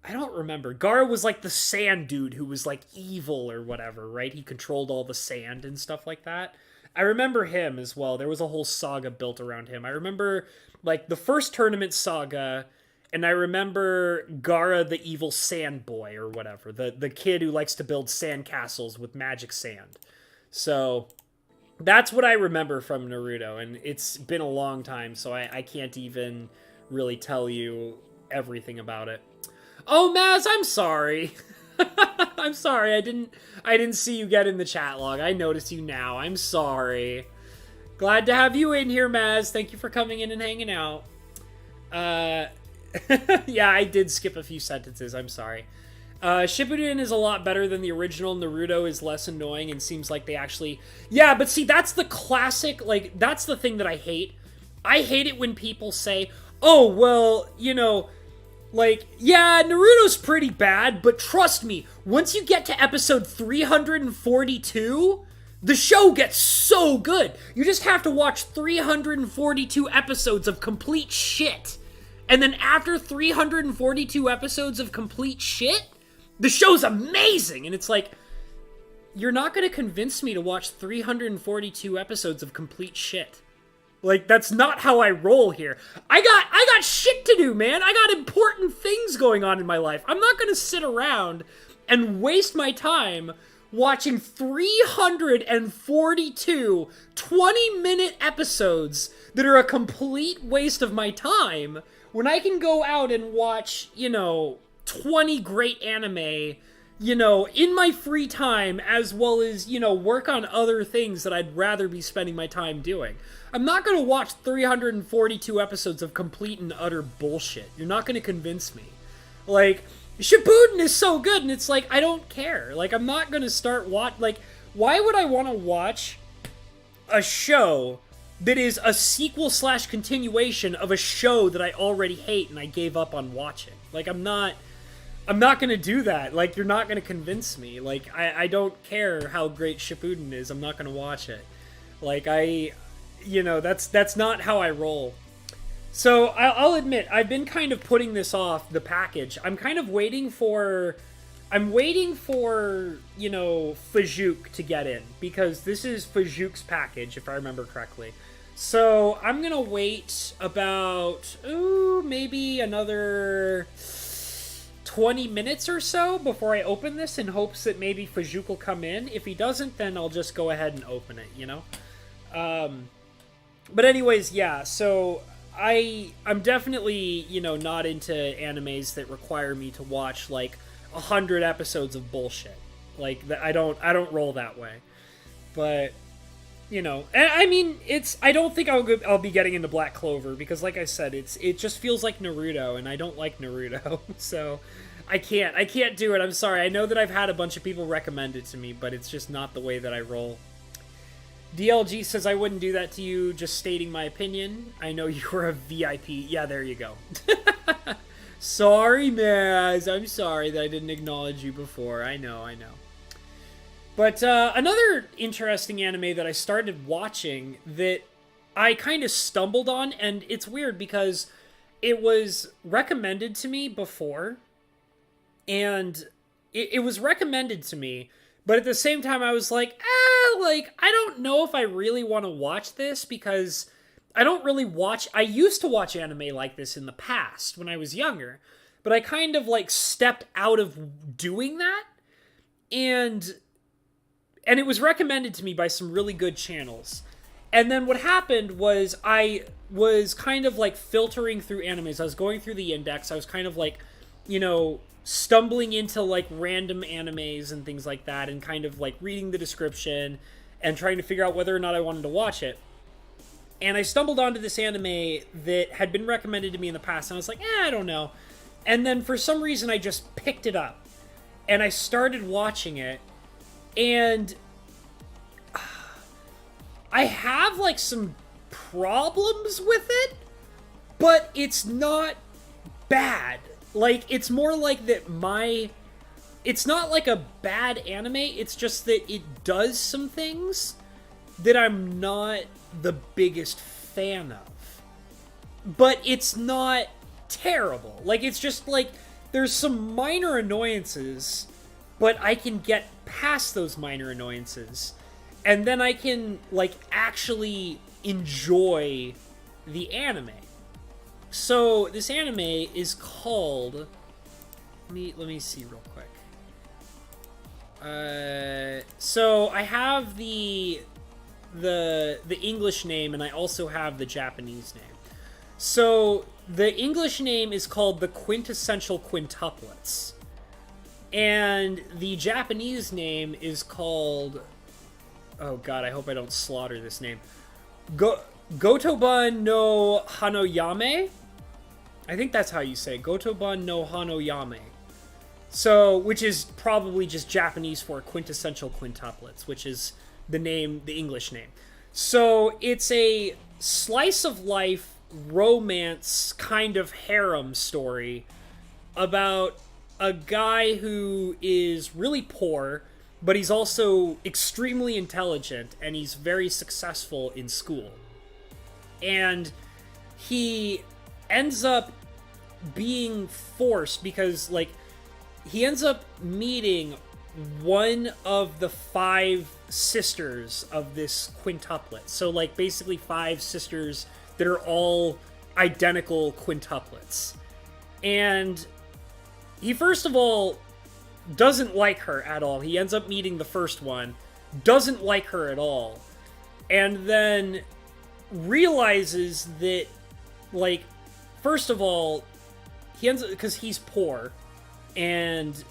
I don't remember. Gaara was like the sand dude who was like evil or whatever, right? He controlled all the sand and stuff like that. I remember him as well. There was a whole saga built around him. I remember like the first tournament saga, and I remember Gaara the evil sand boy or whatever. The kid who likes to build sand castles with magic sand. So that's what I remember from Naruto, and it's been a long time, so I can't even really tell you everything about it. Oh, Maz, I'm sorry. I'm sorry. I didn't see you get in the chat log. I noticed you now. I'm sorry. Glad to have you in here, Maz. Thank you for coming in and hanging out. Yeah, I did skip a few sentences. I'm sorry. Shippuden is a lot better than the original. Naruto is less annoying and seems like they actually... Yeah, but see, that's the classic, like, that's the thing that I hate. I hate it when people say, oh, well, like, yeah, Naruto's pretty bad, but trust me, once you get to episode 342, the show gets so good. You just have to watch 342 episodes of complete shit. And then after 342 episodes of complete shit, the show's amazing! And it's like, you're not gonna convince me to watch 342 episodes of complete shit. Like, that's not how I roll here. I got shit to do, man! I got important things going on in my life. I'm not gonna sit around and waste my time watching 342 20-minute episodes that are a complete waste of my time when I can go out and watch, 20 great anime, in my free time, as well as, work on other things that I'd rather be spending my time doing. I'm not going to watch 342 episodes of complete and utter bullshit. You're not going to convince me. Like, Shippuden is so good, and it's like, I don't care. Like, I'm not going to start like, why would I want to watch a show that is a sequel/continuation of a show that I already hate and I gave up on watching? Like, I'm not going to do that. Like, you're not going to convince me. Like, I don't care how great Shippuden is. I'm not going to watch it. Like, that's not how I roll. So, I'll admit, I've been kind of putting this off, the package. I'm kind of waiting for, Fajouk to get in. Because this is Fajouk's package, if I remember correctly. So, I'm going to wait about, maybe another 20 minutes or so before I open this in hopes that maybe Fajouk will come in. If he doesn't, then I'll just go ahead and open it, But anyways, yeah, so I'm definitely, not into animes that require me to watch, like, 100 episodes of bullshit. Like, I don't roll that way. But, I mean, I don't think I'll be getting into Black Clover, because, like I said, it just feels like Naruto, and I don't like Naruto, so I can't do it. I'm sorry. I know that I've had a bunch of people recommend it to me, but it's just not the way that I roll. DLG says, I wouldn't do that to you, just stating my opinion. I know you were a VIP. Yeah, there you go. Sorry, Maz. I'm sorry that I didn't acknowledge you before. I know. But another interesting anime that I started watching that I kind of stumbled on, and it's weird because it was recommended to me before, and it was recommended to me, but at the same time I was like, I don't know if I really want to watch this, because I don't really watch... I used to watch anime like this in the past when I was younger, but I kind of, like, stepped out of doing that, and it was recommended to me by some really good channels. And then what happened was I was kind of, like, filtering through animes. I was going through the index. I was kind of, like, you know, stumbling into, like, random animes and things like that, and kind of, like, reading the description and trying to figure out whether or not I wanted to watch it. And I stumbled onto this anime that had been recommended to me in the past, and I was like, I don't know. And then for some reason, I just picked it up. And I started watching it, and I have, like, some problems with it, but it's not bad. Like, it's more like that it's not like a bad anime, it's just that it does some things that I'm not the biggest fan of. But it's not terrible. Like, it's just, like, there's some minor annoyances, but I can get past those minor annoyances. And then I can, like, actually enjoy the anime. So, this anime is called... Let me see real quick. So, I have the English name, and I also have the Japanese name. So, the English name is called The Quintessential Quintuplets. And the Japanese name is called... Oh god, I hope I don't slaughter this name. Gotoban no Hanoyame? I think that's how you say it. Gotoban no Hanoyame. So, which is probably just Japanese for quintessential quintuplets, which is the English name. So, it's a slice of life romance kind of harem story about a guy who is really poor, but he's also extremely intelligent, and he's very successful in school. And he ends up being forced because, like, he ends up meeting one of the 5 sisters of this quintuplet. So, like, basically 5 sisters that are all identical quintuplets. And he, first of all, doesn't like her at all. He ends up meeting the first one, doesn't like her at all, and then realizes that, like, first of all, he ends up, because he's poor, and,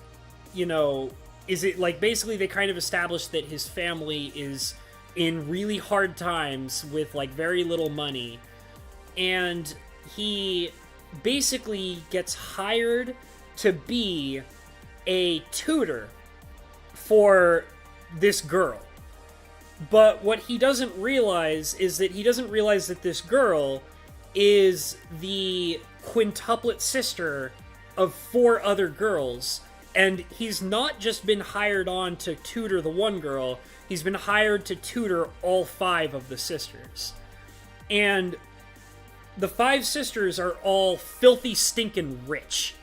you know, basically they kind of establish that his family is in really hard times with, like, very little money, and he basically gets hired to be a tutor for this girl. But what he doesn't realize is that this girl is the quintuplet sister of 4 other girls, and he's not just been hired on to tutor the one girl, he's been hired to tutor all 5 of the sisters. And the 5 sisters are all filthy stinking rich.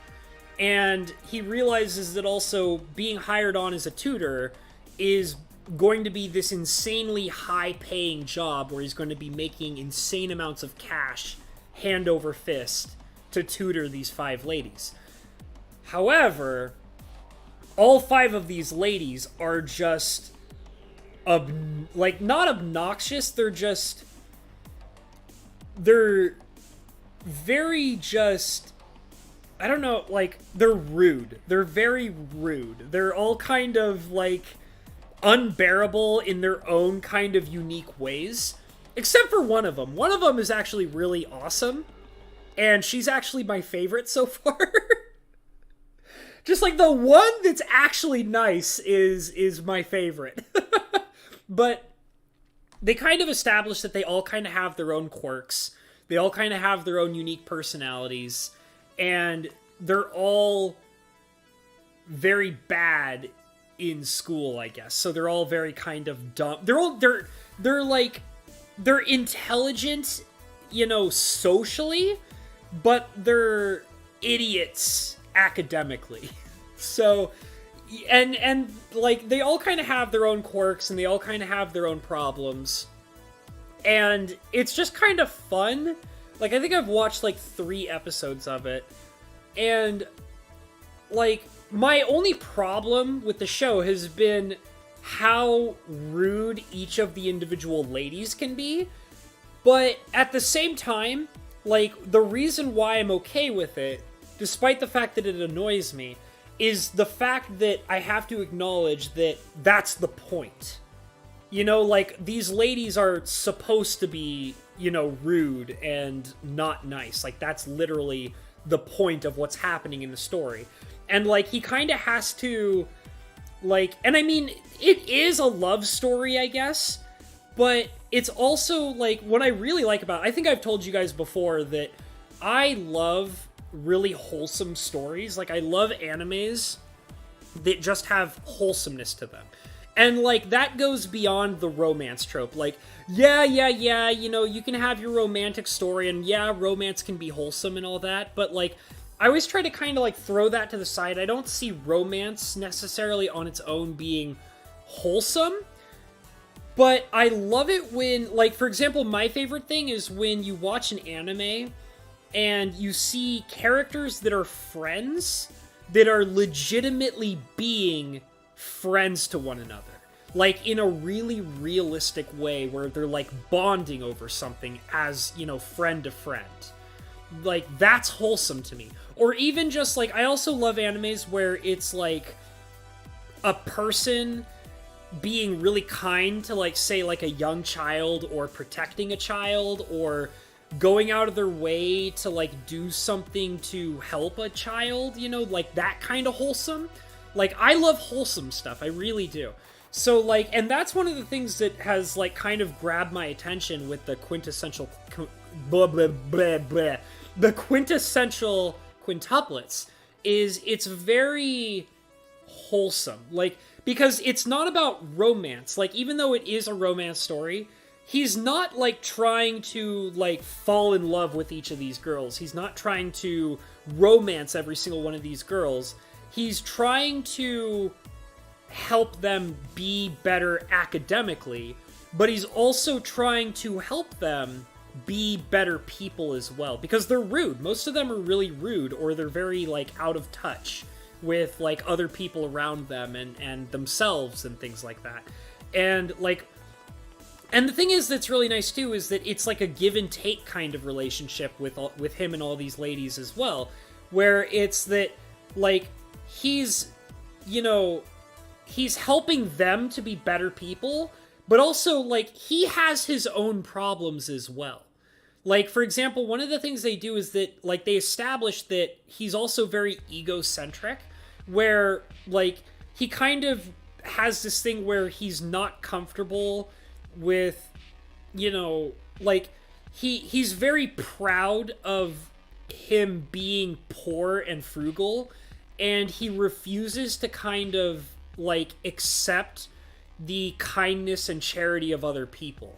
And he realizes that also being hired on as a tutor is going to be this insanely high-paying job where he's going to be making insane amounts of cash hand over fist to tutor these 5 ladies. However, all 5 of these ladies are just, not obnoxious, they're very just... I don't know, like, they're rude. They're very rude. They're all kind of, like, unbearable in their own kind of unique ways. Except for one of them. One of them is actually really awesome. And she's actually my favorite so far. Just, like, the one that's actually nice is my favorite. But they kind of establish that they all kind of have their own quirks. They all kind of have their own unique personalities. And they're all very bad in school, I guess. So they're all very kind of dumb. They're intelligent, you know, socially, but they're idiots academically. So, and like, they all kind of have their own quirks, and they all kind of have their own problems. And it's just kind of fun. Like, I think I've watched, like, 3 episodes of it. And, like, my only problem with the show has been how rude each of the individual ladies can be. But at the same time, like, the reason why I'm okay with it, despite the fact that it annoys me, is the fact that I have to acknowledge that that's the point. You know, like, these ladies are supposed to be, you know, rude and not nice. Like, that's literally the point of what's happening in the story. And, like, he kind of has to, like, and I mean, it is a love story, I guess, but it's also, like, what I really like about it, I think I've told you guys before that I love really wholesome stories. Like, I love animes that just have wholesomeness to them. And, like, that goes beyond the romance trope. Like, yeah, you know, you can have your romantic story, and yeah, romance can be wholesome and all that, but, like, I always try to kind of, like, throw that to the side. I don't see romance necessarily on its own being wholesome, but I love it when, like, for example, my favorite thing is when you watch an anime and you see characters that are friends that are legitimately being friends to one another, like in a really realistic way where they're like bonding over something as, you know, friend to friend. Like, that's wholesome to me. Or even just like, I also love animes where it's like a person being really kind to, like, say, like a young child, or protecting a child, or going out of their way to, like, do something to help a child, you know, like that kind of wholesome. Like, I love wholesome stuff, I really do. So, like, and that's one of the things that has, like, kind of grabbed my attention with the quintessential the quintessential quintuplets, is it's very wholesome. Like, because it's not about romance. Like, even though it is a romance story, he's not, like, trying to, like, fall in love with each of these girls. He's not trying to romance every single one of these girls. He's trying to help them be better academically, but he's also trying to help them be better people as well, because they're rude. Most of them are really rude, or they're very, like, out of touch with, like, other people around them and themselves and things like that. And, like, and the thing is that's really nice too is that it's like a give and take kind of relationship with him and all these ladies as well, where it's that, like, he's, you know, he's helping them to be better people, but also, like, he has his own problems as well. Like, for example, one of the things they do is that, like, they establish that he's also very egocentric, where, like, he kind of has this thing where he's not comfortable with, you know, like, he's very proud of him being poor and frugal, and he refuses to kind of, like, accept the kindness and charity of other people.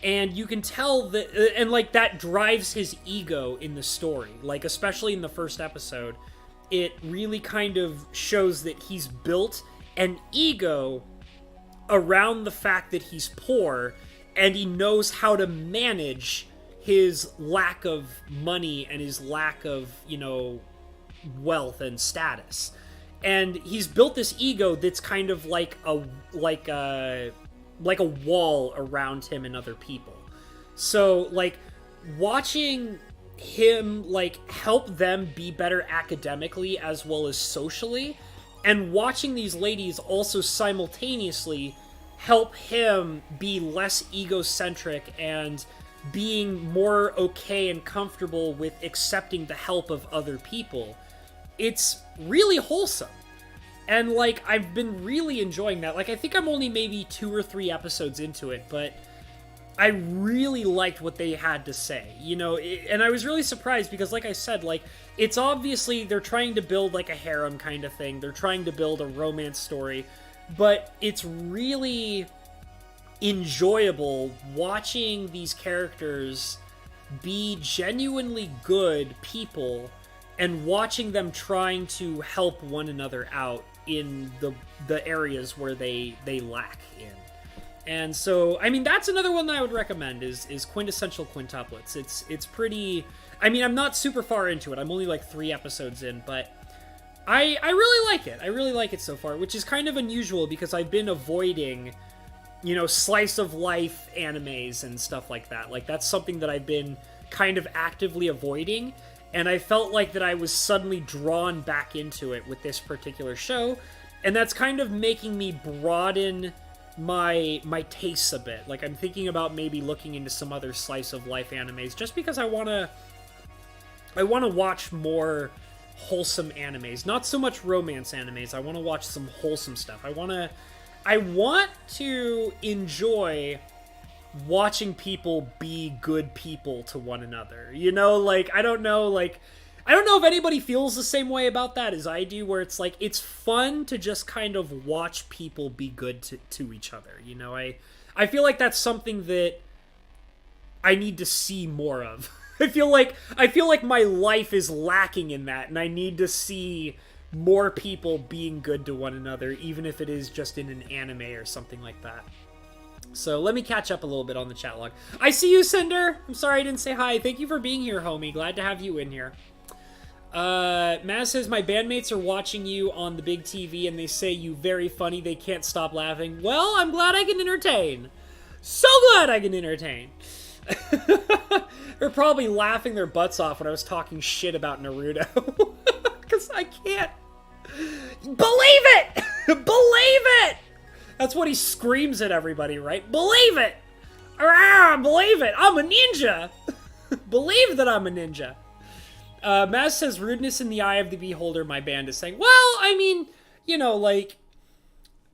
And you can tell that, and, like, that drives his ego in the story. Like, especially in the first episode, it really kind of shows that he's built an ego around the fact that he's poor, and he knows how to manage his lack of money and his lack of, you know, wealth and status. And he's built this ego that's kind of like a wall around him and other people. So, like, watching him, like, help them be better academically as well as socially, and watching these ladies also simultaneously help him be less egocentric and being more okay and comfortable with accepting the help of other people. It's really wholesome. And, like, I've been really enjoying that. Like, I think I'm only maybe 2 or 3 episodes into it, but I really liked what they had to say, you know, and I was really surprised because, like I said, like, it's obviously, they're trying to build, like, a harem kind of thing. They're trying to build a romance story, but it's really enjoyable watching these characters be genuinely good people and watching them trying to help one another out in the areas where they lack in. And so, I mean, that's another one that I would recommend is Quintessential Quintuplets. It's pretty... I mean, I'm not super far into it. I'm only like 3 episodes in, but I really like it. I really like it so far, which is kind of unusual because I've been avoiding, you know, slice of life animes and stuff like that. Like, that's something that I've been kind of actively avoiding, and I felt like that I was suddenly drawn back into it with this particular show, and that's kind of making me broaden my tastes a bit. Like, I'm thinking about maybe looking into some other slice of life animes just because I want to watch more wholesome animes. Not so much romance animes. I want to watch some wholesome stuff. I want to enjoy watching people be good people to one another. You know, like, I don't know if anybody feels the same way about that as I do, where it's like, it's fun to just kind of watch people be good to each other. You know, I feel like that's something that I need to see more of. I feel like my life is lacking in that, and I need to see more people being good to one another, even if it is just in an anime or something like that. So let me catch up a little bit on the chat log. I see you, Cinder! I'm sorry I didn't say hi. Thank you for being here, homie. Glad to have you in here. Maz says, my bandmates are watching you on the big TV and they say you very funny. They can't stop laughing. Well, I'm glad I can entertain. So glad I can entertain. They're probably laughing their butts off when I was talking shit about Naruto. Because I can't believe it! Believe it! That's what he screams at everybody, right? Believe it! Believe it! I'm a ninja! Believe that I'm a ninja. Maz says, rudeness in the eye of the beholder, my band is saying. Well, I mean, you know, like,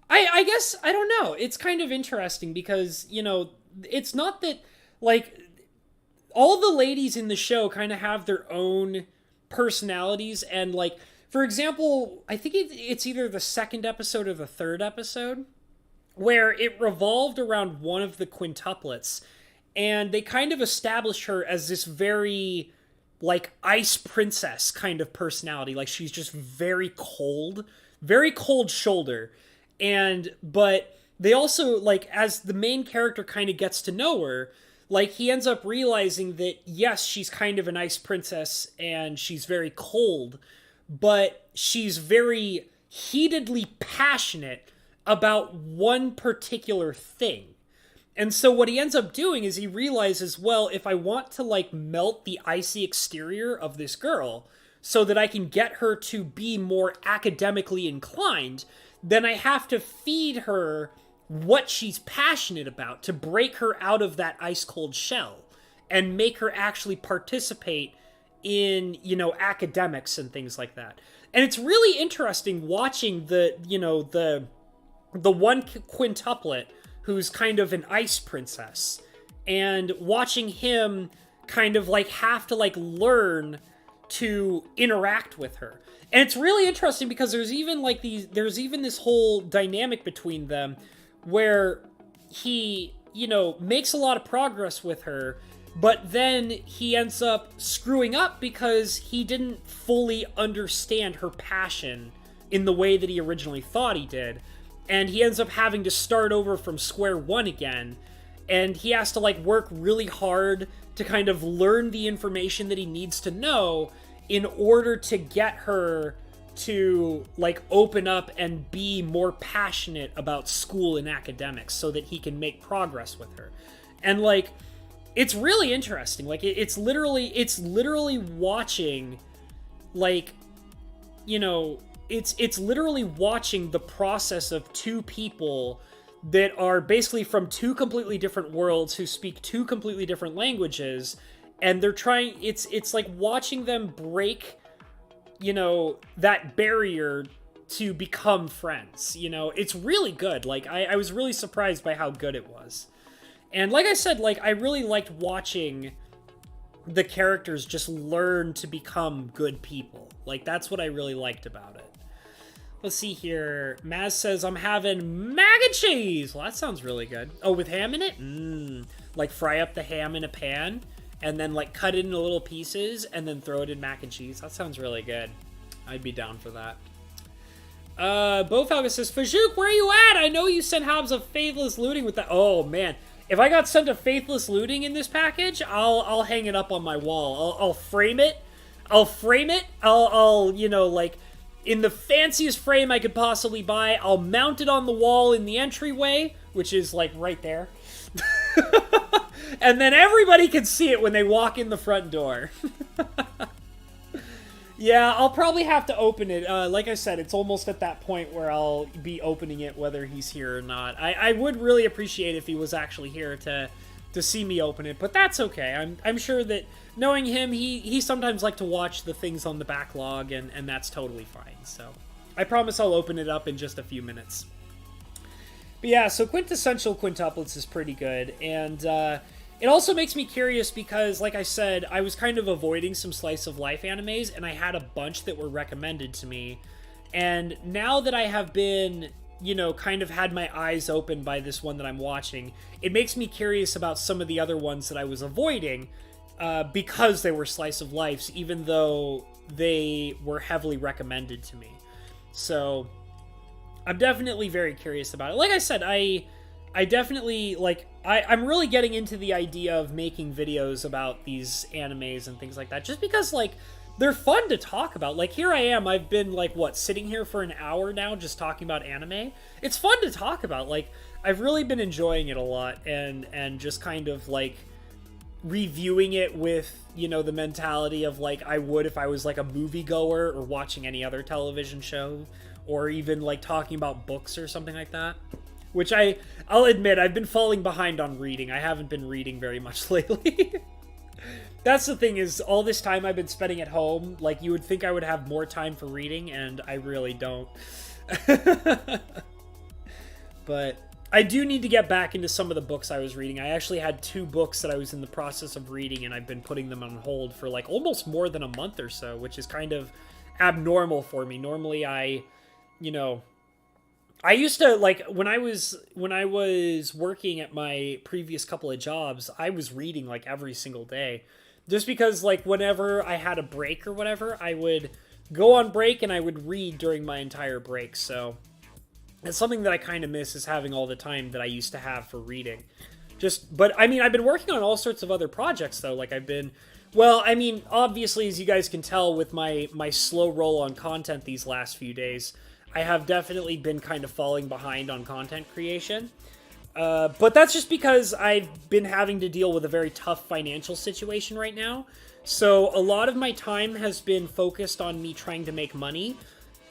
I guess, I don't know. It's kind of interesting because, you know, it's not that, like, all the ladies in the show kind of have their own personalities, and, like, for example, I think it's either the 2nd episode or the 3rd episode, where it revolved around one of the quintuplets, and they kind of established her as this very, like, ice princess kind of personality. Like, she's just very cold shoulder. But they also, like, as the main character kind of gets to know her, like, he ends up realizing that, yes, she's kind of an ice princess and she's very cold, but she's very heatedly passionate about one particular thing. And so what he ends up doing is he realizes, well, if I want to, like, melt the icy exterior of this girl so that I can get her to be more academically inclined, then I have to feed her what she's passionate about to break her out of that ice-cold shell and make her actually participate in, you know, academics and things like that. And it's really interesting watching the one quintuplet who's kind of an ice princess, and watching him kind of, like, have to, like, learn to interact with her. And it's really interesting because there's even this whole dynamic between them where he, you know, makes a lot of progress with her, but then he ends up screwing up because he didn't fully understand her passion in the way that he originally thought he did. And he ends up having to start over from square one again. And he has to, like, work really hard to kind of learn the information that he needs to know in order to get her to, like, open up and be more passionate about school and academics so that he can make progress with her. And, like, it's really interesting. Like, it's literally watching, like, you know, it's literally watching the process of two people that are basically from two completely different worlds who speak two completely different languages, and they're trying, it's like watching them break, you know, that barrier to become friends. You know, it's really good. Like, I was really surprised by how good it was. And like I said, like, I really liked watching the characters just learn to become good people. Like, that's what I really liked about it. Let's see here. Maz says, I'm having mac and cheese. Well, that sounds really good. Oh, with ham in it? Like, fry up the ham in a pan, and then, like, cut it into little pieces, and then throw it in mac and cheese. That sounds really good. I'd be down for that. Bofalga says, Fajouk, where are you at? I know you sent Hobbs a Faithless Looting with that. Oh, man. If I got sent a Faithless Looting in this package, I'll hang it up on my wall. I'll frame it. I'll, you know, like, in the fanciest frame I could possibly buy. I'll mount it on the wall in the entryway, which is, like, right there. And then everybody can see it when they walk in the front door. Yeah, I'll probably have to open it. Like I said, it's almost at that point where I'll be opening it whether he's here or not. I would really appreciate if he was actually here to see me open it, but that's okay. I'm sure that knowing him, he sometimes like to watch the things on the backlog, and that's totally fine. So I promise I'll open it up in just a few minutes. But yeah, so Quintessential Quintuplets is pretty good, and it also makes me curious because, like I said, I was kind of avoiding some slice of life animes, and I had a bunch that were recommended to me. And now that I have been, you know, kind of had my eyes open by this one that I'm watching, it makes me curious about some of the other ones that I was avoiding because they were slice of lives, even though they were heavily recommended to me. So I'm definitely very curious about it. Like I said, I definitely, like, I'm really getting into the idea of making videos about these animes and things like that, just because, like, they're fun to talk about. Like, here I am, I've been, like, what, sitting here for an hour now just talking about anime? It's fun to talk about. Like, I've really been enjoying it a lot, and just kind of, like, reviewing it with, you know, the mentality of, like, I would if I was, like, a moviegoer or watching any other television show, or even, like, talking about books or something like that. Which I'll admit, I've been falling behind on reading. I haven't been reading very much lately. That's the thing, is all this time I've been spending at home, like, you would think I would have more time for reading, and I really don't. But I do need to get back into some of the books I was reading. I actually had 2 books that I was in the process of reading, and I've been putting them on hold for, like, almost more than a month or so, which is kind of abnormal for me. Normally you know, I used to, like, when I was working at my previous couple of jobs, I was reading, like, every single day. Just because, like, whenever I had a break or whatever, I would go on break and I would read during my entire break. So it's something that I kind of miss, is having all the time that I used to have for reading. But, I mean, I've been working on all sorts of other projects, though. Like, well, I mean, obviously, as you guys can tell with my slow roll on content these last few days, I have definitely been kind of falling behind on content creation. But that's just because I've been having to deal with a very tough financial situation right now. So a lot of my time has been focused on me trying to make money.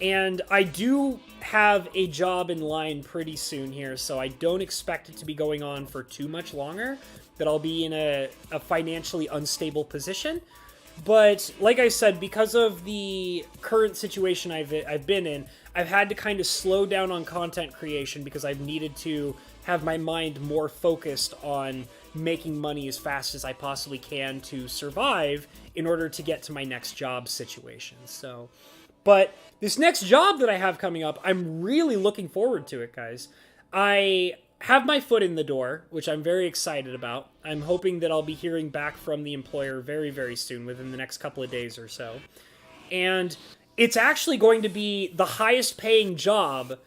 And I do have a job in line pretty soon here, so I don't expect it to be going on for too much longer, that I'll be in a financially unstable position. But like I said, because of the current situation I've been in, I've had to kind of slow down on content creation because I've needed to have my mind more focused on making money as fast as I possibly can to survive in order to get to my next job situation. So, but this next job that I have coming up, I'm really looking forward to it, guys. I have my foot in the door, which I'm very excited about. I'm hoping that I'll be hearing back from the employer very, very soon, within the next couple of days or so. And it's actually going to be the highest paying job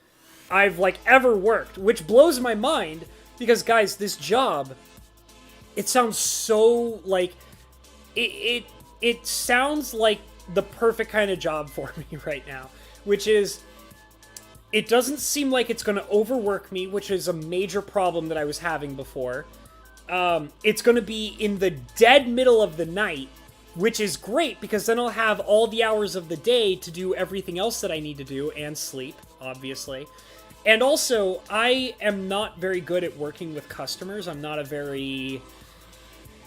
I've, like, ever worked, which blows my mind because, guys, this job, it sounds so, like, it sounds like the perfect kind of job for me right now, which is, it doesn't seem like it's going to overwork me, which is a major problem that I was having before. It's going to be in the dead middle of the night, which is great because then I'll have all the hours of the day to do everything else that I need to do, and sleep, obviously. And also, I am not very good at working with customers. I'm not a very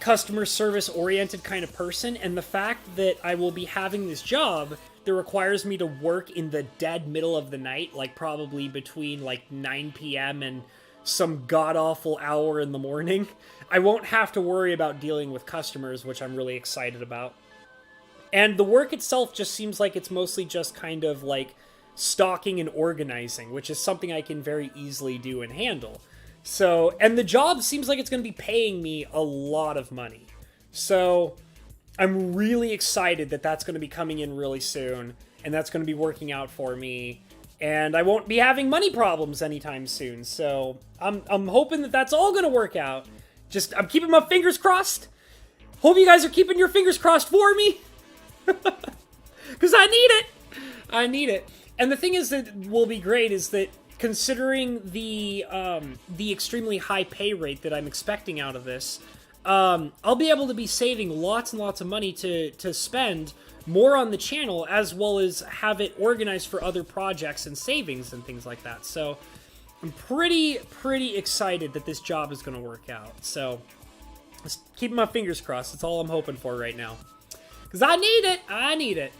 customer service oriented kind of person, and the fact that I will be having this job that requires me to work in the dead middle of the night, like probably between like 9 p.m. and some god-awful hour in the morning, I won't have to worry about dealing with customers, which I'm really excited about. And the work itself just seems like it's mostly just kind of like stocking and organizing, which is something I can very easily do and handle. So, and the job seems like it's going to be paying me a lot of money. So, I'm really excited that that's going to be coming in really soon, and that's going to be working out for me. And I won't be having money problems anytime soon. So I'm hoping that that's all gonna work out. I'm keeping my fingers crossed. Hope you guys are keeping your fingers crossed for me. Because I need it. I need it. And the thing is that will be great is that considering the extremely high pay rate that I'm expecting out of this, I'll be able to be saving lots and lots of money to spend more on the channel, as well as have it organized for other projects and savings and things like that. So I'm pretty excited that this job is going to work out. So just keeping my fingers crossed. That's all I'm hoping for right now. Because I need it. I need it.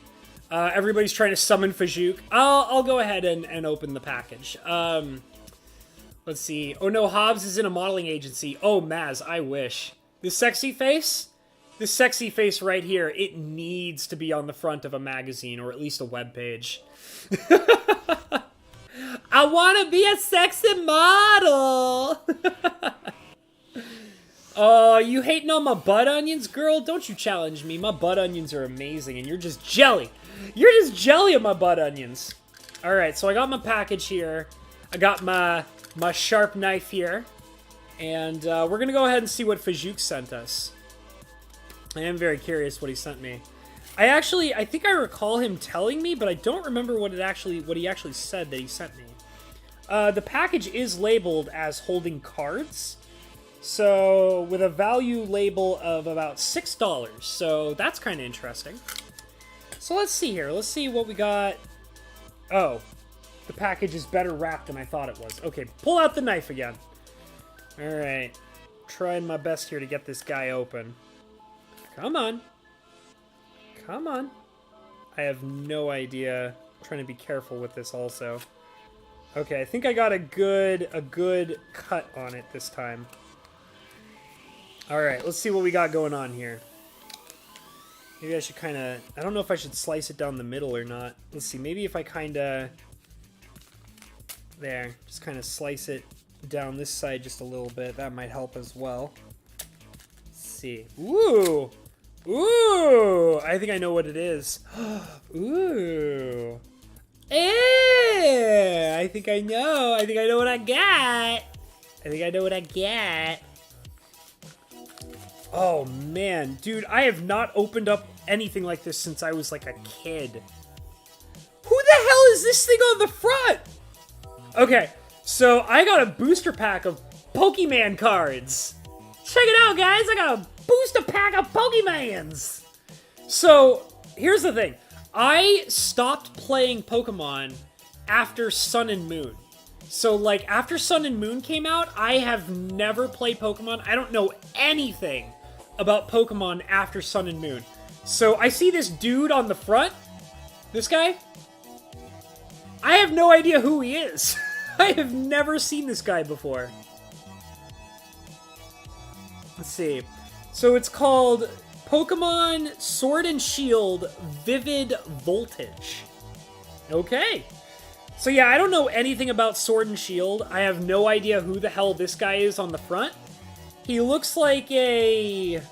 Everybody's trying to summon Fajouk. I'll go ahead and open the package. Let's see. Oh no, Hobbs is in a modeling agency. Oh, Maz, I wish. This sexy face right here, it needs to be on the front of a magazine or at least a web page. I want to be a sexy model. Oh, you hating on my butt onions, girl? Don't you challenge me. My butt onions are amazing, and you're just jelly. You're just jelly of my butt onions. All right, so I got my package here. I got my sharp knife here. And we're going to go ahead and see what Fajouk sent us. I am very curious what he sent me. I think I recall him telling me, but I don't remember what he actually said that he sent me. The package is labeled as holding cards. So, with a value label of about $6. So, that's kind of interesting. So, let's see here. Let's see what we got. Oh, the package is better wrapped than I thought it was. Okay, pull out the knife again. Alright. Trying my best here to get this guy open. Come on. Come on. I have no idea. I'm trying to be careful with this also. Okay, I think I got a good cut on it this time. Alright, let's see what we got going on here. Maybe I should kind of... I don't know if I should slice it down the middle or not. Let's see, maybe if I kind of... There, just kind of slice it down this side just a little bit. That might help as well. Let's see. Ooh! Ooh! I think I know what it is. Ooh! Eh! I think I know. I think I know what I got. I think I know what I got. Oh, man. Dude, I have not opened up anything like this since I was like a kid. Who the hell is this thing on the front? Okay, so I got a booster pack of Pokemon cards. Check it out, guys. I got a booster pack of Pokemons. So, here's the thing. I stopped playing Pokemon after Sun and Moon. So, like, after Sun and Moon came out, I have never played Pokemon. I don't know anything about Pokemon after Sun and Moon. So, I see this dude on the front. This guy. I have no idea who he is. I have never seen this guy before. Let's see. So, it's called Pokemon Sword and Shield Vivid Voltage. Okay. So yeah, I don't know anything about Sword and Shield. I have no idea who the hell this guy is on the front. He looks like a...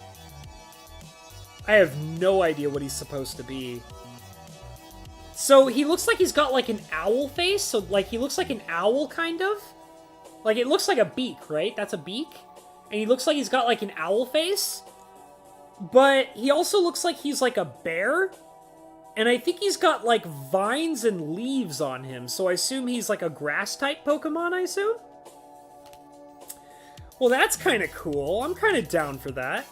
I have no idea what he's supposed to be. So he looks like he's got like an owl face. So like he looks like an owl kind of. Like it looks like a beak, right? That's a beak. And he looks like he's got like an owl face. But he also looks like he's like a bear. And I think he's got, like, vines and leaves on him, so I assume he's, like, a grass-type Pokemon, I assume? Well, that's kind of cool. I'm kind of down for that.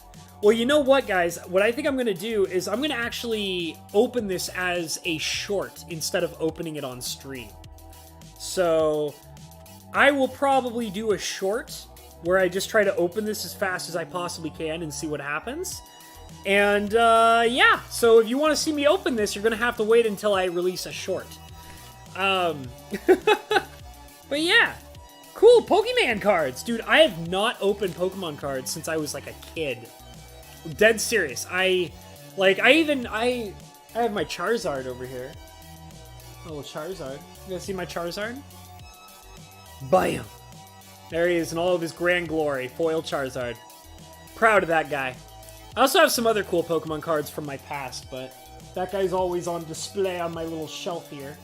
Well, you know what, guys? What I think I'm going to do is I'm going to actually open this as a short instead of opening it on stream. So, I will probably do a short where I just try to open this as fast as I possibly can and see what happens. And, yeah, so if you want to see me open this, you're going to have to wait until I release a short. But yeah, cool Pokemon cards. Dude, I have not opened Pokemon cards since I was, like, a kid. Dead serious. I have my Charizard over here. A little Charizard. You guys see my Charizard? Bam! There he is in all of his grand glory. Foil Charizard. Proud of that guy. I also have some other cool Pokemon cards from my past, but that guy's always on display on my little shelf here.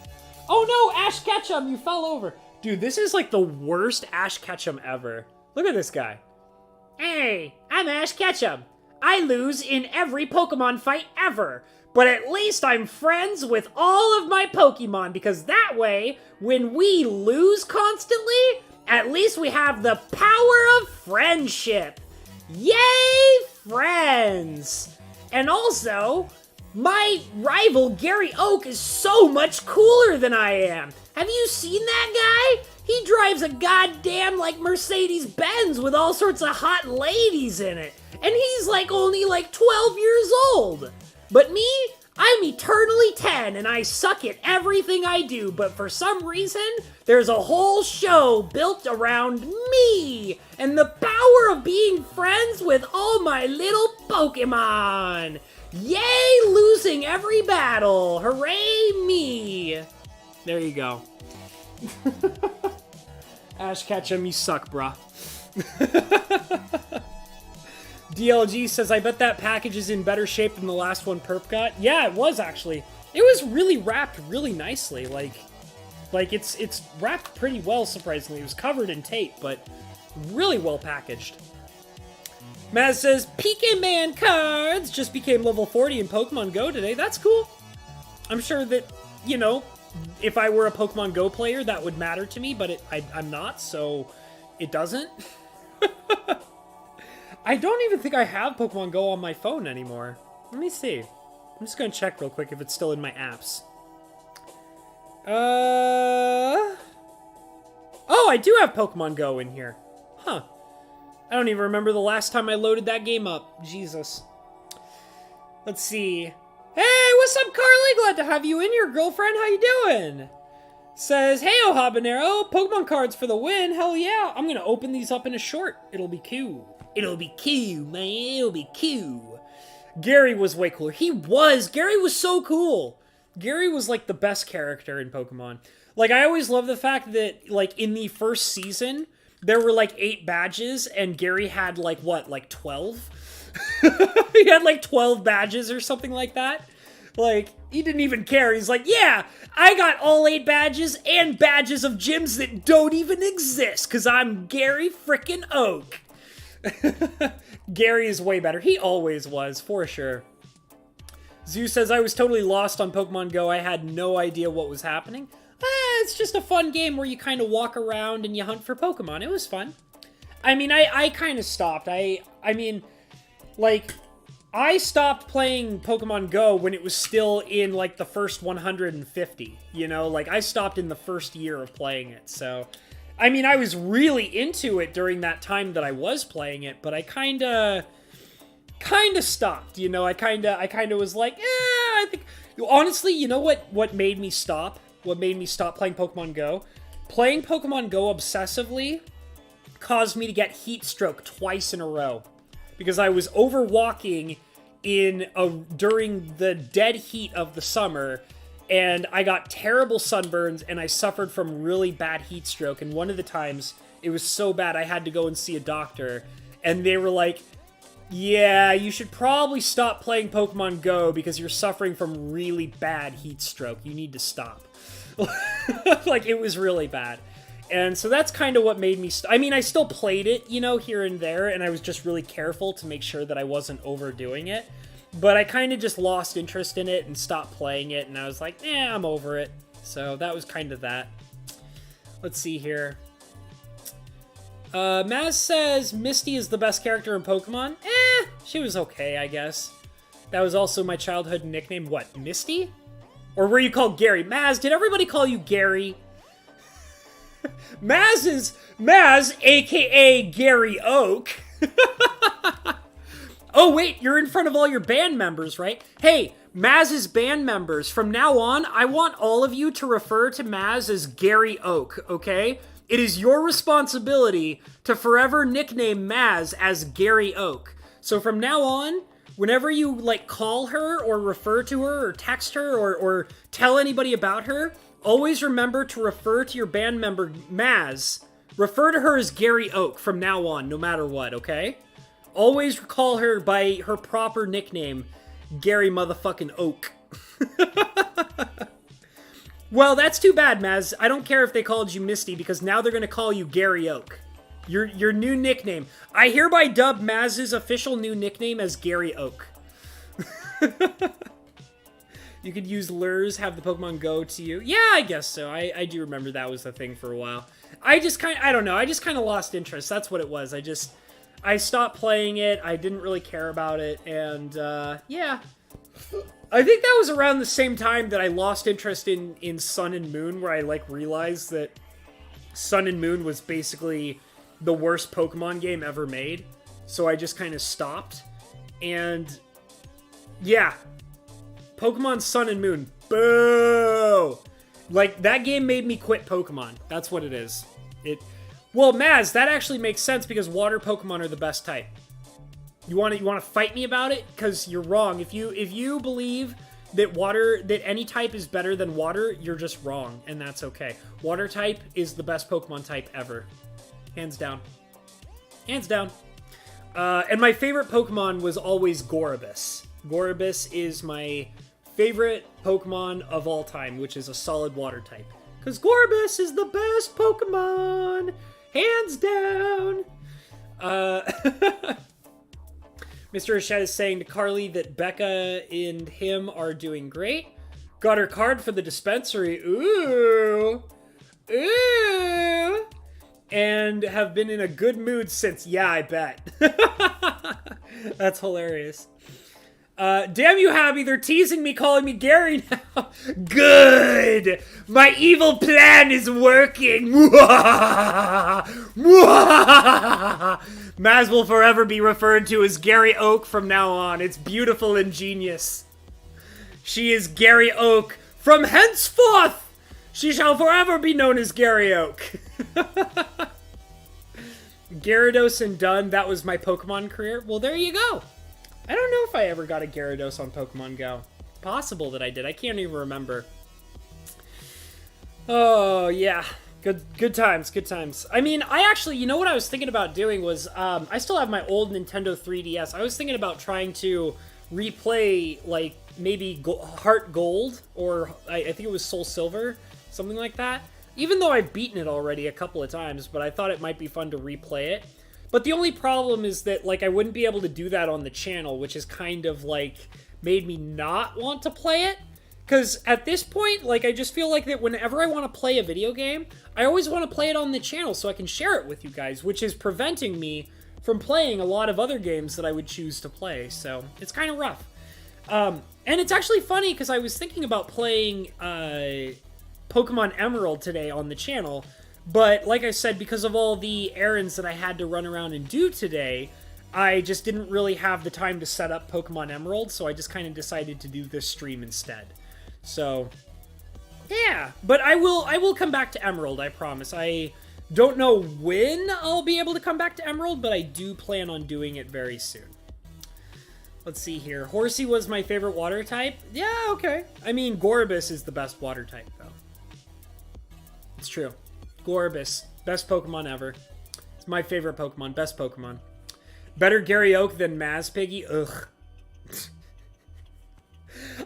Oh no, Ash Ketchum, you fell over. Dude, this is like the worst Ash Ketchum ever. Look at this guy. Hey, I'm Ash Ketchum. I lose in every Pokemon fight ever. But at least I'm friends with all of my Pokemon, because that way, when we lose constantly, at least we have the power of friendship. Yay, friends! And also, my rival Gary Oak is so much cooler than I am. Have you seen that guy? He drives a goddamn like Mercedes-Benz with all sorts of hot ladies in it. And he's like only like 12 years old. But me, I'm eternally 10 and I suck at everything I do, but for some reason, there's a whole show built around me and the power of being friends with all my little Pokemon. Yay, losing every battle. Hooray me. There you go. Ash Ketchum, you suck, bruh. DLG says, I bet that package is in better shape than the last one Perp got. Yeah, it was actually. It was really wrapped really nicely. Like it's wrapped pretty well, surprisingly. It was covered in tape, but really well packaged. Maz says, Pikaman cards just became level 40 in Pokemon Go today. That's cool. I'm sure that, you know, if I were a Pokemon Go player, that would matter to me, but I'm not, so it doesn't. I don't even think I have Pokemon Go on my phone anymore. Let me see. I'm just gonna check real quick if it's still in my apps. Oh, I do have Pokemon Go in here. Huh. I don't even remember the last time I loaded that game up. Jesus. Let's see. Hey, what's up, Carly? Glad to have you in here, girlfriend. How you doing? Says, hey, oh, Habanero. Pokemon cards for the win. Hell yeah. I'm gonna open these up in a short. It'll be cool. It'll be cool, man. It'll be cool. Gary was way cooler. He was. Gary was so cool. Gary was, like, the best character in Pokemon. Like, I always love the fact that, like, in the first season, there were, like, 8 badges, and Gary had, like, what, like, 12? He had, like, 12 badges or something like that. Like, he didn't even care. He's like, yeah, I got all 8 badges and badges of gyms that don't even exist, because I'm Gary frickin' Oak. Gary is way better. He always was, for sure. Zeus says, I was totally lost on Pokemon Go. I had no idea what was happening. It's just a fun game where you kind of walk around and you hunt for Pokemon. It was fun. I mean, I kind of stopped. I mean, like, I stopped playing Pokemon Go when it was still in, like, the first 150, you know? Like, I stopped in the first year of playing it, so... I mean, I was really into it during that time that I was playing it, but I kind of stopped, you know? I kind of was like, I think... Honestly, you know what made me stop? What made me stop playing Pokemon Go? Playing Pokemon Go obsessively caused me to get heat stroke twice in a row. Because I was overwalking during the dead heat of the summer, and I got terrible sunburns, and I suffered from really bad heat stroke. And one of the times, it was so bad I had to go and see a doctor. And they were like, yeah, you should probably stop playing Pokemon Go because you're suffering from really bad heat stroke. You need to stop. Like, it was really bad. And so that's kind of what made me... I mean, I still played it, you know, here and there, and I was just really careful to make sure that I wasn't overdoing it. But I kind of just lost interest in it and stopped playing it, and I was like, I'm over it. So that was kind of that. Let's see here. Maz says Misty is the best character in Pokemon. She was okay, I guess. That was also my childhood nickname. What, Misty? Or were you called Gary? Maz, did everybody call you Gary? Maz is Maz, aka Gary Oak. Oh, wait, you're in front of all your band members, right? Hey, Maz's band members, from now on, I want all of you to refer to Maz as Gary Oak, okay? It is your responsibility to forever nickname Maz as Gary Oak. So from now on, whenever you, like, call her or refer to her or text her or tell anybody about her, always remember to refer to your band member, Maz. Refer to her as Gary Oak from now on, no matter what, okay? Always call her by her proper nickname, Gary motherfucking Oak. Well, that's too bad, Maz. I don't care if they called you Misty, because now they're going to call you Gary Oak. Your new nickname. I hereby dub Maz's official new nickname as Gary Oak. You could use lures, have the Pokemon go to you. Yeah, I guess so. I do remember that was the thing for a while. I don't know. I just kind of lost interest. That's what it was. I stopped playing it. I didn't really care about it. And, yeah. I think that was around the same time that I lost interest in Sun and Moon, where I, like, realized that Sun and Moon was basically the worst Pokemon game ever made. So I just kind of stopped. And, yeah. Pokemon Sun and Moon. Boo! Like, that game made me quit Pokemon. That's what it is. Well, Maz, that actually makes sense because water Pokemon are the best type. You want to fight me about it? Because you're wrong. If you believe that any type is better than water, you're just wrong, and that's okay. Water type is the best Pokemon type ever. Hands down. Hands down. And my favorite Pokemon was always Gorobus. Gorobus is my favorite Pokemon of all time, which is a solid water type. Because Gorobus is the best Pokemon! Hands down! Mr. Hachette is saying to Carly that Becca and him are doing great. Got her card for the dispensary. Ooh! Ooh! And have been in a good mood since. Yeah, I bet. That's hilarious. Damn you, Habby, they're teasing me, calling me Gary now. Good! My evil plan is working! Maz will forever be referred to as Gary Oak from now on. It's beautiful and genius. She is Gary Oak. From henceforth, she shall forever be known as Gary Oak. Gyarados and done. That was my Pokemon career. Well, there you go. I don't know if I ever got a Gyarados on Pokemon Go. Possible that I did. I can't even remember. Oh, yeah. Good times, good times. I mean, I actually, you know what I was thinking about doing was, I still have my old Nintendo 3DS. I was thinking about trying to replay, like, maybe Heart Gold, or I think it was Soul Silver, something like that. Even though I've beaten it already a couple of times, but I thought it might be fun to replay it. But the only problem is that, like, I wouldn't be able to do that on the channel, which is kind of, like, made me not want to play it. Because at this point, like, I just feel like that whenever I want to play a video game, I always want to play it on the channel so I can share it with you guys, which is preventing me from playing a lot of other games that I would choose to play. So it's kind of rough. And it's actually funny because I was thinking about playing Pokemon Emerald today on the channel. But like I said, because of all the errands that I had to run around and do today, I just didn't really have the time to set up Pokemon Emerald, so I just kind of decided to do this stream instead. So, yeah. But I will come back to Emerald, I promise. I don't know when I'll be able to come back to Emerald, but I do plan on doing it very soon. Let's see here. Horsey was my favorite water type. Yeah, okay. I mean, Gorobus is the best water type, though. It's true. Gorobus. Best Pokemon ever. It's my favorite Pokemon. Best Pokemon. Better Gary Oak than Maz Piggy? Ugh.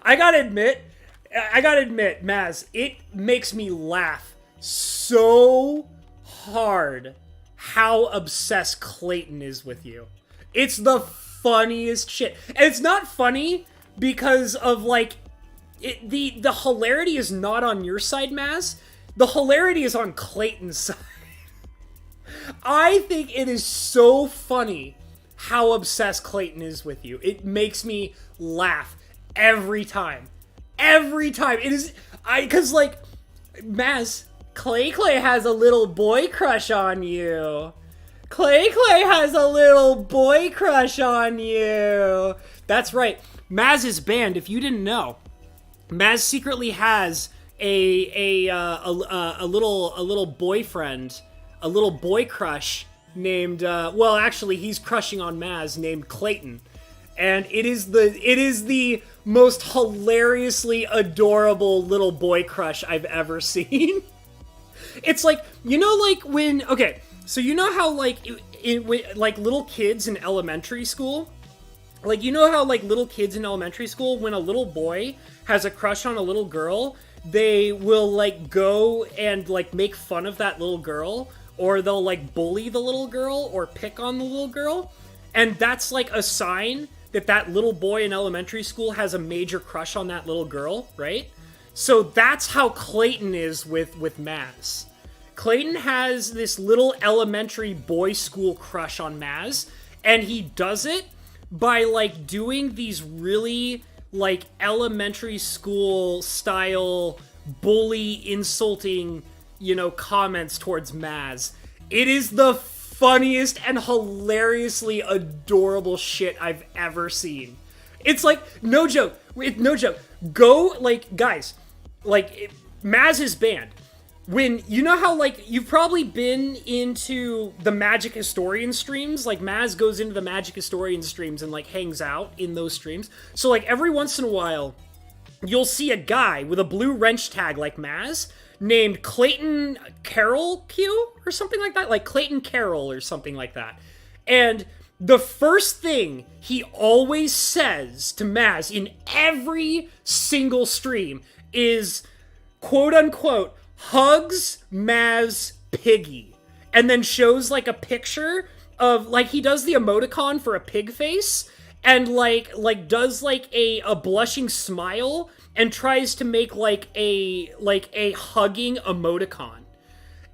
I gotta admit, Maz, it makes me laugh so hard how obsessed Clayton is with you. It's the funniest shit. And it's not funny because of, like, the hilarity is not on your side, Maz. The hilarity is on Clayton's side. I think it is so funny how obsessed Clayton is with you. It makes me laugh every time. Every time. It is... Because, like, Maz, Clay has a little boy crush on you. Clay has a little boy crush on you. That's right. Maz is banned, if you didn't know. Maz secretly has a little boyfriend, a little boy crush named, well, actually, he's crushing on Maz, named Clayton. And it is the most hilariously adorable little boy crush I've ever seen. It's like, you know, like when, okay, so you know how, like, like little kids in elementary school, like, you know how, like, little kids in elementary school, when a little boy has a crush on a little girl, they will, like, go and, like, make fun of that little girl, or they'll, like, bully the little girl, or pick on the little girl, and that's, like, a sign that that little boy in elementary school has a major crush on that little girl, right? So that's how Clayton is with Maz. Clayton has this little elementary boy school crush on Maz, and he does it by, like, doing these really, like, elementary school style bully insulting, you know, comments towards Maz. It is the funniest and hilariously adorable shit I've ever seen. It's like, no joke, go, like, guys, like, Maz is banned. When, you know how, like, you've probably been into the Magic Historian streams, like, Maz goes into the Magic Historian streams and, like, hangs out in those streams. So, like, every once in a while, you'll see a guy with a blue wrench tag like Maz, named Clayton Carroll Q, or something like that, like Clayton Carroll or something like that. And the first thing he always says to Maz in every single stream is, quote unquote, hugs Maz Piggy, and then shows, like, a picture of, like, he does the emoticon for a pig face, and like does, like, a blushing smile, and tries to make, like a hugging emoticon.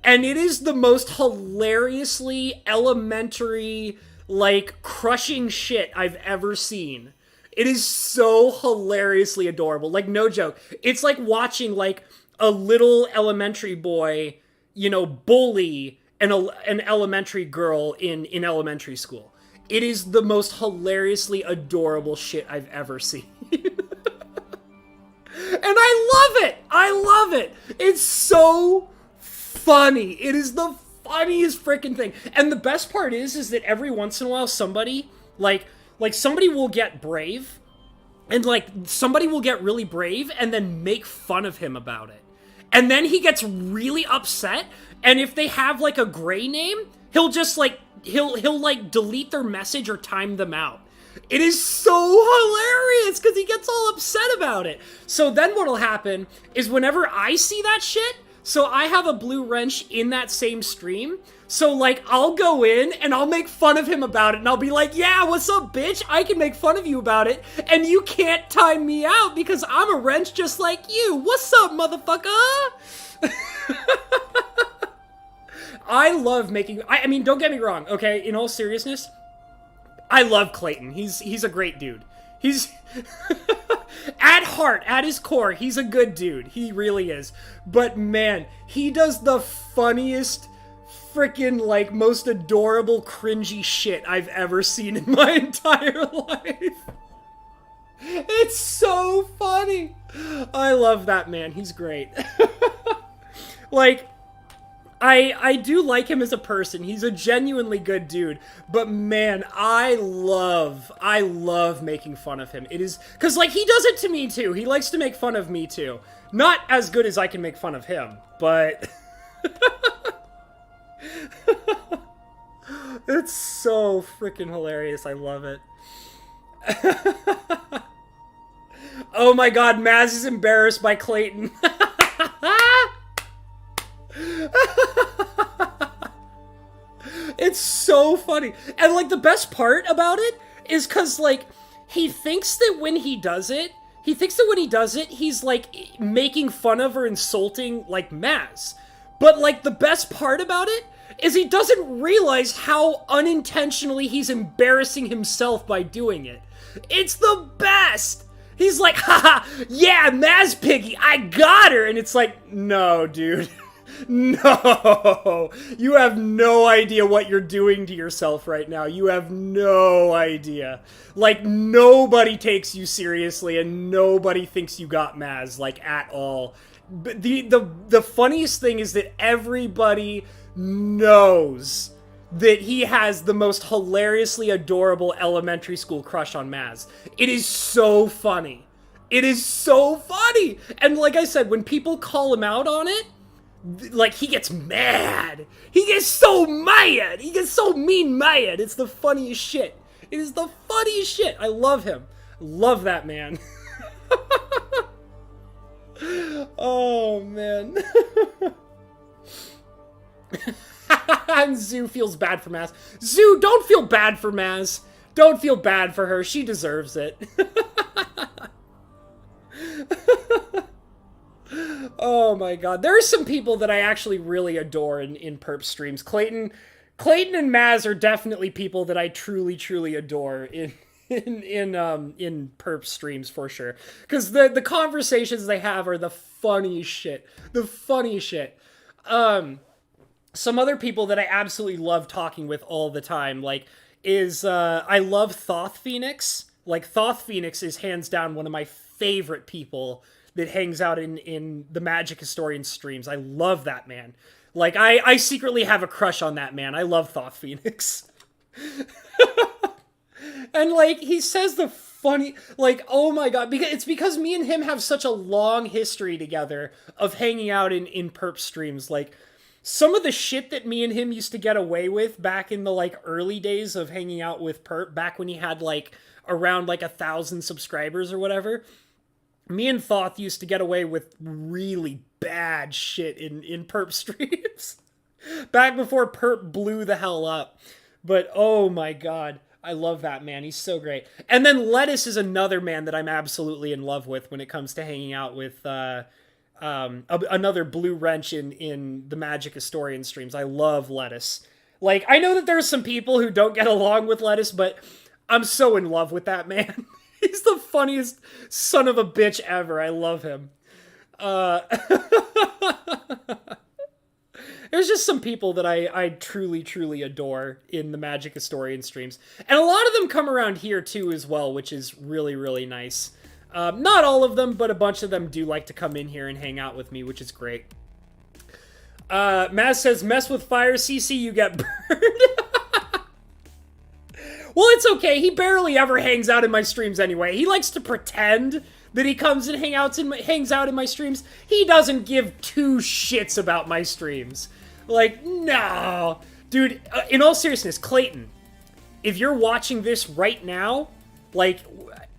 And it is the most hilariously elementary, like, crushing shit I've ever seen. It is so hilariously adorable. Like, no joke. It's like watching, like, a little elementary boy, you know, bully an elementary girl in elementary school. It is the most hilariously adorable shit I've ever seen. And I love it! I love it! It's so funny. It is the funniest freaking thing. And the best part is that every once in a while somebody, like somebody will get brave, and, like, somebody will get really brave and then make fun of him about it. And then he gets really upset, and if they have, like, a gray name, he'll just, like, he'll like, delete their message or time them out. It is so hilarious, because he gets all upset about it. So then what'll happen is whenever I see that shit, so I have a blue wrench in that same stream, so, like, I'll go in and I'll make fun of him about it, and I'll be like, yeah, what's up, bitch? I can make fun of you about it, and you can't time me out because I'm a wrench just like you. What's up, motherfucker? I love making... I mean, don't get me wrong, okay? In all seriousness, I love Clayton. He's a great dude. He's... at heart, at his core, he's a good dude. He really is. But, man, he does the funniest, freaking, like, most adorable, cringy shit I've ever seen in my entire life. It's so funny. I love that man. He's great. Like... I do like him as a person. He's a genuinely good dude. But, man, I love making fun of him. It is... Because, like, he does it to me, too. He likes to make fun of me, too. Not as good as I can make fun of him, but... It's so freaking hilarious. I love it. Oh my god, Maz is embarrassed by Clayton. It's so funny. And, like, the best part about it is because, like, he thinks that when he does it, he's, like, making fun of or insulting, like, Maz. But, like, the best part about it is he doesn't realize how unintentionally he's embarrassing himself by doing it. It's the best! He's like, haha, yeah, Maz Piggy, I got her! And it's like, no, dude. No, you have no idea what you're doing to yourself right now. You have no idea. Like, nobody takes you seriously, and nobody thinks you got Maz, like, at all. But the funniest thing is that everybody knows that he has the most hilariously adorable elementary school crush on Maz. It is so funny. It is so funny! And like I said, when people call him out on it, like, he gets mad. He gets so mad. He gets so mean mad. It's the funniest shit. It is the funniest shit. I love him. Love that man. Oh. man. And Zoo feels bad for Maz. Zoo, don't feel bad for Maz. Don't feel bad for her. She deserves it. Oh my god. There are some people that I actually really adore in perp streams. Clayton and Maz are definitely people that I truly, truly adore in perp streams for sure. Because the conversations they have are the funniest shit. The funniest shit. Some other people that I absolutely love talking with all the time, like, is, I love Thoth Phoenix. Like, Thoth Phoenix is hands down one of my favorite people that hangs out in the Magic Historian streams. I love that man. Like, I secretly have a crush on that man. I love Thoth Phoenix. And, like, he says the funny, like, oh my god, it's because me and him have such a long history together of hanging out in perp streams. Like, some of the shit that me and him used to get away with back in the, like, early days of hanging out with perp, back when he had, like, around, like, 1,000 subscribers or whatever, me and Thoth used to get away with really bad shit in perp streams. Back before perp blew the hell up. But, oh my god, I love that man. He's so great. And then Lettuce is another man that I'm absolutely in love with when it comes to hanging out with another blue wrench in the Magic Historian streams. I love Lettuce. Like, I know that there's some people who don't get along with Lettuce, but I'm so in love with that man. He's the funniest son of a bitch ever. I love him. There's just some people that I truly, truly adore in the Magic Historian streams. And a lot of them come around here too as well, which is really, really nice. Not all of them, but a bunch of them do like to come in here and hang out with me, which is great. Maz says, mess with fire, CC, you get burned. Well, it's okay. He barely ever hangs out in my streams anyway. He likes to pretend that he comes and hangs out in my streams. He doesn't give two shits about my streams. Like, no. Dude, in all seriousness, Clayton, if you're watching this right now, like,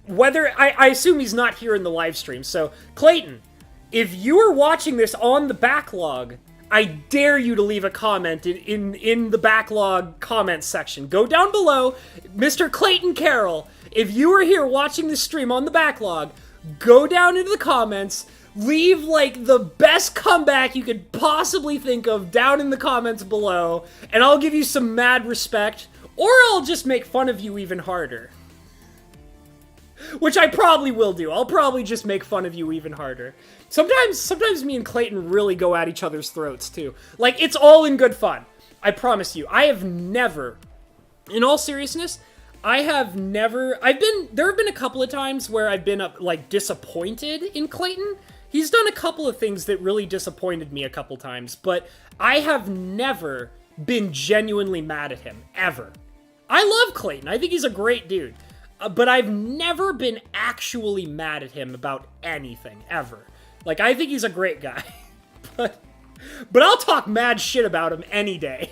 whether... I assume he's not here in the live stream, so, Clayton, if you are watching this on the backlog, I dare you to leave a comment in the backlog comment section. Go down below, Mr. Clayton Carroll. If you are here watching this stream on the backlog, go down into the comments, leave, like, the best comeback you could possibly think of down in the comments below, and I'll give you some mad respect, or I'll just make fun of you even harder. Which I probably will do. I'll probably just make fun of you even harder. Sometimes me and Clayton really go at each other's throats, too. Like, it's all in good fun. I promise you. I have never, in all seriousness, there have been a couple of times where I've been, like, disappointed in Clayton. He's done a couple of things that really disappointed me a couple times, but I have never been genuinely mad at him, ever. I love Clayton. I think he's a great dude. But I've never been actually mad at him about anything, ever. Like, I think he's a great guy. But I'll talk mad shit about him any day.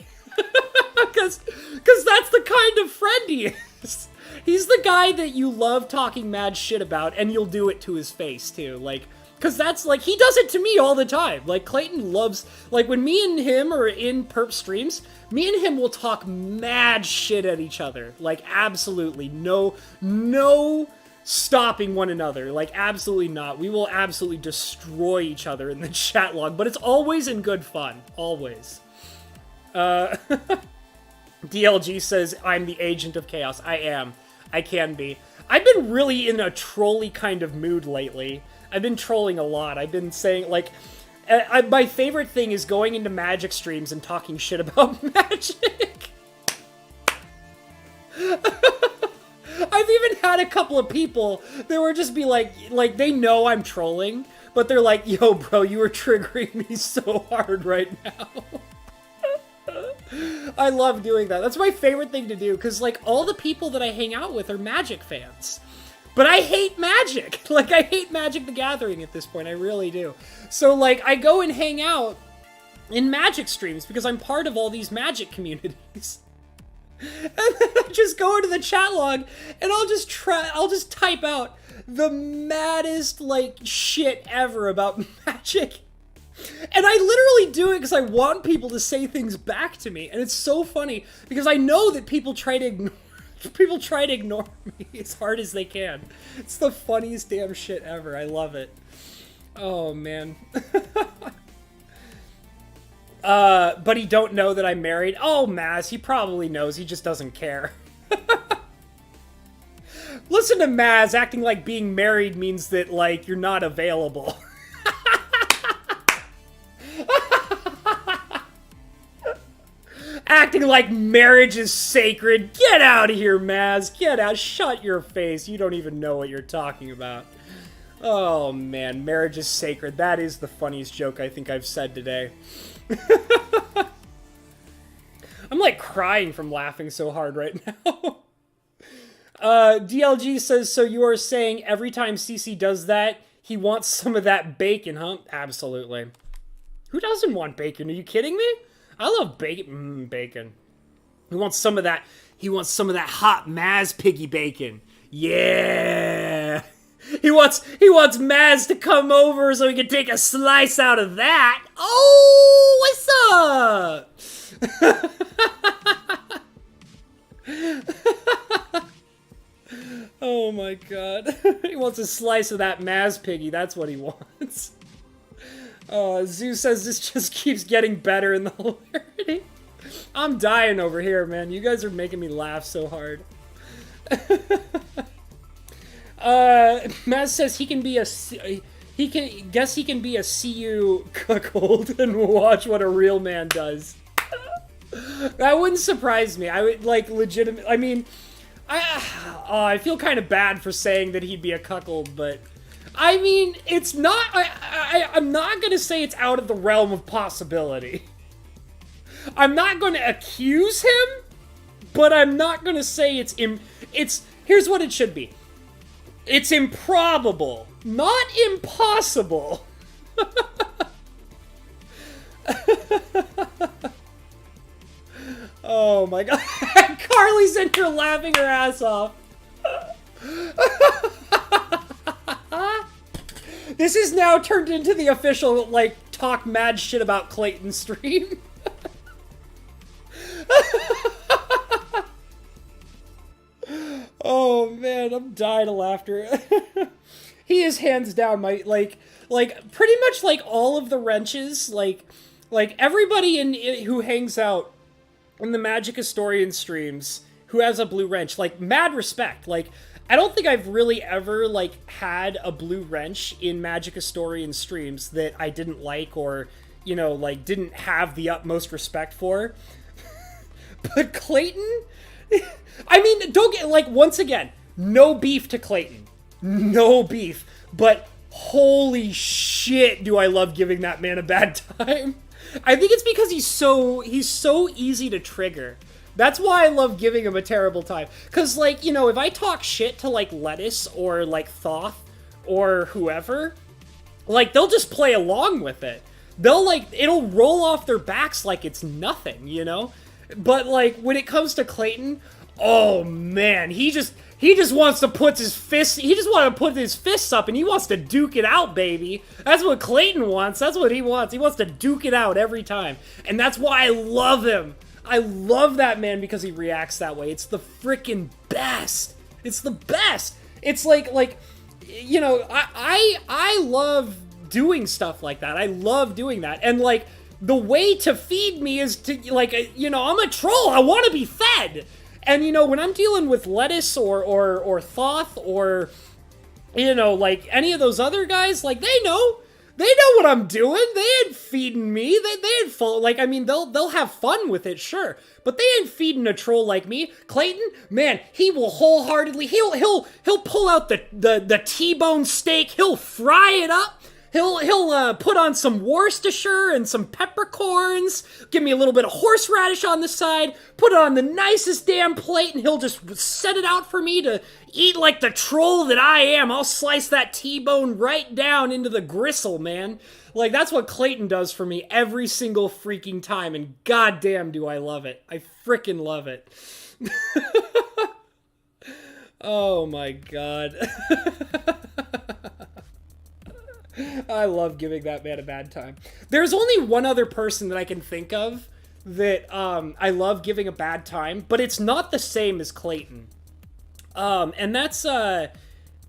Because that's the kind of friend he is. He's the guy that you love talking mad shit about, and you'll do it to his face, too. Like, because that's, like, he does it to me all the time. Like, Clayton loves, like, when me and him are in perp streams, me and him will talk mad shit at each other. Like, absolutely. No stopping one another. Like, absolutely not. We will absolutely destroy each other in the chat log, but it's always in good fun. Always. DLG says, I'm the agent of chaos. I am. I can be. I've been really in a trolly kind of mood lately. I've been trolling a lot. I've been saying, like, my favorite thing is going into Magic streams and talking shit about Magic. I've even had a couple of people that were just be like, they know I'm trolling, but they're like, yo, bro, you are triggering me so hard right now. I love doing that. That's my favorite thing to do, because, like, all the people that I hang out with are Magic fans. But I hate Magic. Like, I hate Magic the Gathering at this point. I really do. So, like, I go and hang out in Magic streams because I'm part of all these Magic communities. And then I just go into the chat log and I'll just type out the maddest, like, shit ever about Magic. And I literally do it because I want people to say things back to me. And it's so funny because I know that people try to ignore me as hard as they can. It's the funniest damn shit ever. I love it. Oh, man. But he don't know that I'm married. Oh, Maz, he probably knows. He just doesn't care. Listen to Maz acting like being married means that, like, you're not available. Acting like marriage is sacred. Get out of here, Maz. Get out. Shut your face. You don't even know what you're talking about. Oh, man. Marriage is sacred. That is the funniest joke I think I've said today. I'm, like, crying from laughing so hard right now. DLG says, so you are saying every time CC does that, he wants some of that bacon, huh? Absolutely. Who doesn't want bacon? Are you kidding me? I love bacon. Bacon. He wants some of that. He wants some of that hot Maz piggy bacon. Yeah. He wants Maz to come over so he can take a slice out of that. Oh, what's up? Oh my god. He wants a slice of that Maz piggy. That's what he wants. Zeus says this just keeps getting better in the hilarity. I'm dying over here, man. You guys are making me laugh so hard. Maz says he can be a CU cuckold and watch what a real man does. That wouldn't surprise me. I would, like, legitimate. I mean, I feel kind of bad for saying that he'd be a cuckold, but I mean, it's not. I'm not gonna say it's out of the realm of possibility. I'm not gonna accuse him, but I'm not gonna say it's. Here's what it should be. It's improbable, not impossible. Oh my god. Carly's in here laughing her ass off. This is now turned into the official, like, talk mad shit about Clayton stream. Oh man, I'm dying of laughter. He is hands down my, like pretty much like all of the wrenches, like everybody who hangs out in the Magic Historian streams who has a blue wrench, like, mad respect. Like, I don't think I've really ever, like, had a blue wrench in Magic Historian streams that I didn't like or, you know, like, didn't have the utmost respect for. But Clayton, I mean, don't get, like, once again, no beef to Clayton. No beef. But holy shit, do I love giving that man a bad time. I think it's because he's so easy to trigger. That's why I love giving him a terrible time. Because, like, you know, if I talk shit to, like, Lettuce or, like, Thoth or whoever, like, they'll just play along with it. They'll, like, it'll roll off their backs like it's nothing, you know? But, like, when it comes to Clayton, oh, man, he just wants to put his fists, he just wants to put his fists up and he wants to duke it out, baby. That's what Clayton wants. That's what he wants. He wants to duke it out every time. And that's why I love him. I love that man because he reacts that way. It's the freaking best. It's the best. It's like, you know, I love doing stuff like that. I love doing that. And, like, the way to feed me is to, like, you know, I'm a troll. I want to be fed. And, you know, when I'm dealing with Lettuce or Thoth or, you know, like, any of those other guys, like, they know what I'm doing. They ain't feeding me. They ain't full. Like, I mean, they'll have fun with it, sure, but they ain't feeding a troll like me. Clayton, man, he will wholeheartedly. He'll pull out the T-bone steak. He'll fry it up. He'll put on some Worcestershire and some peppercorns, give me a little bit of horseradish on the side, put it on the nicest damn plate, and he'll just set it out for me to eat like the troll that I am. I'll slice that T-bone right down into the gristle, man. Like, that's what Clayton does for me every single freaking time, and goddamn do I love it. I frickin' love it. Oh my god. I love giving that man a bad time. There's only one other person that I can think of that I love giving a bad time, but it's not the same as Clayton. And that's like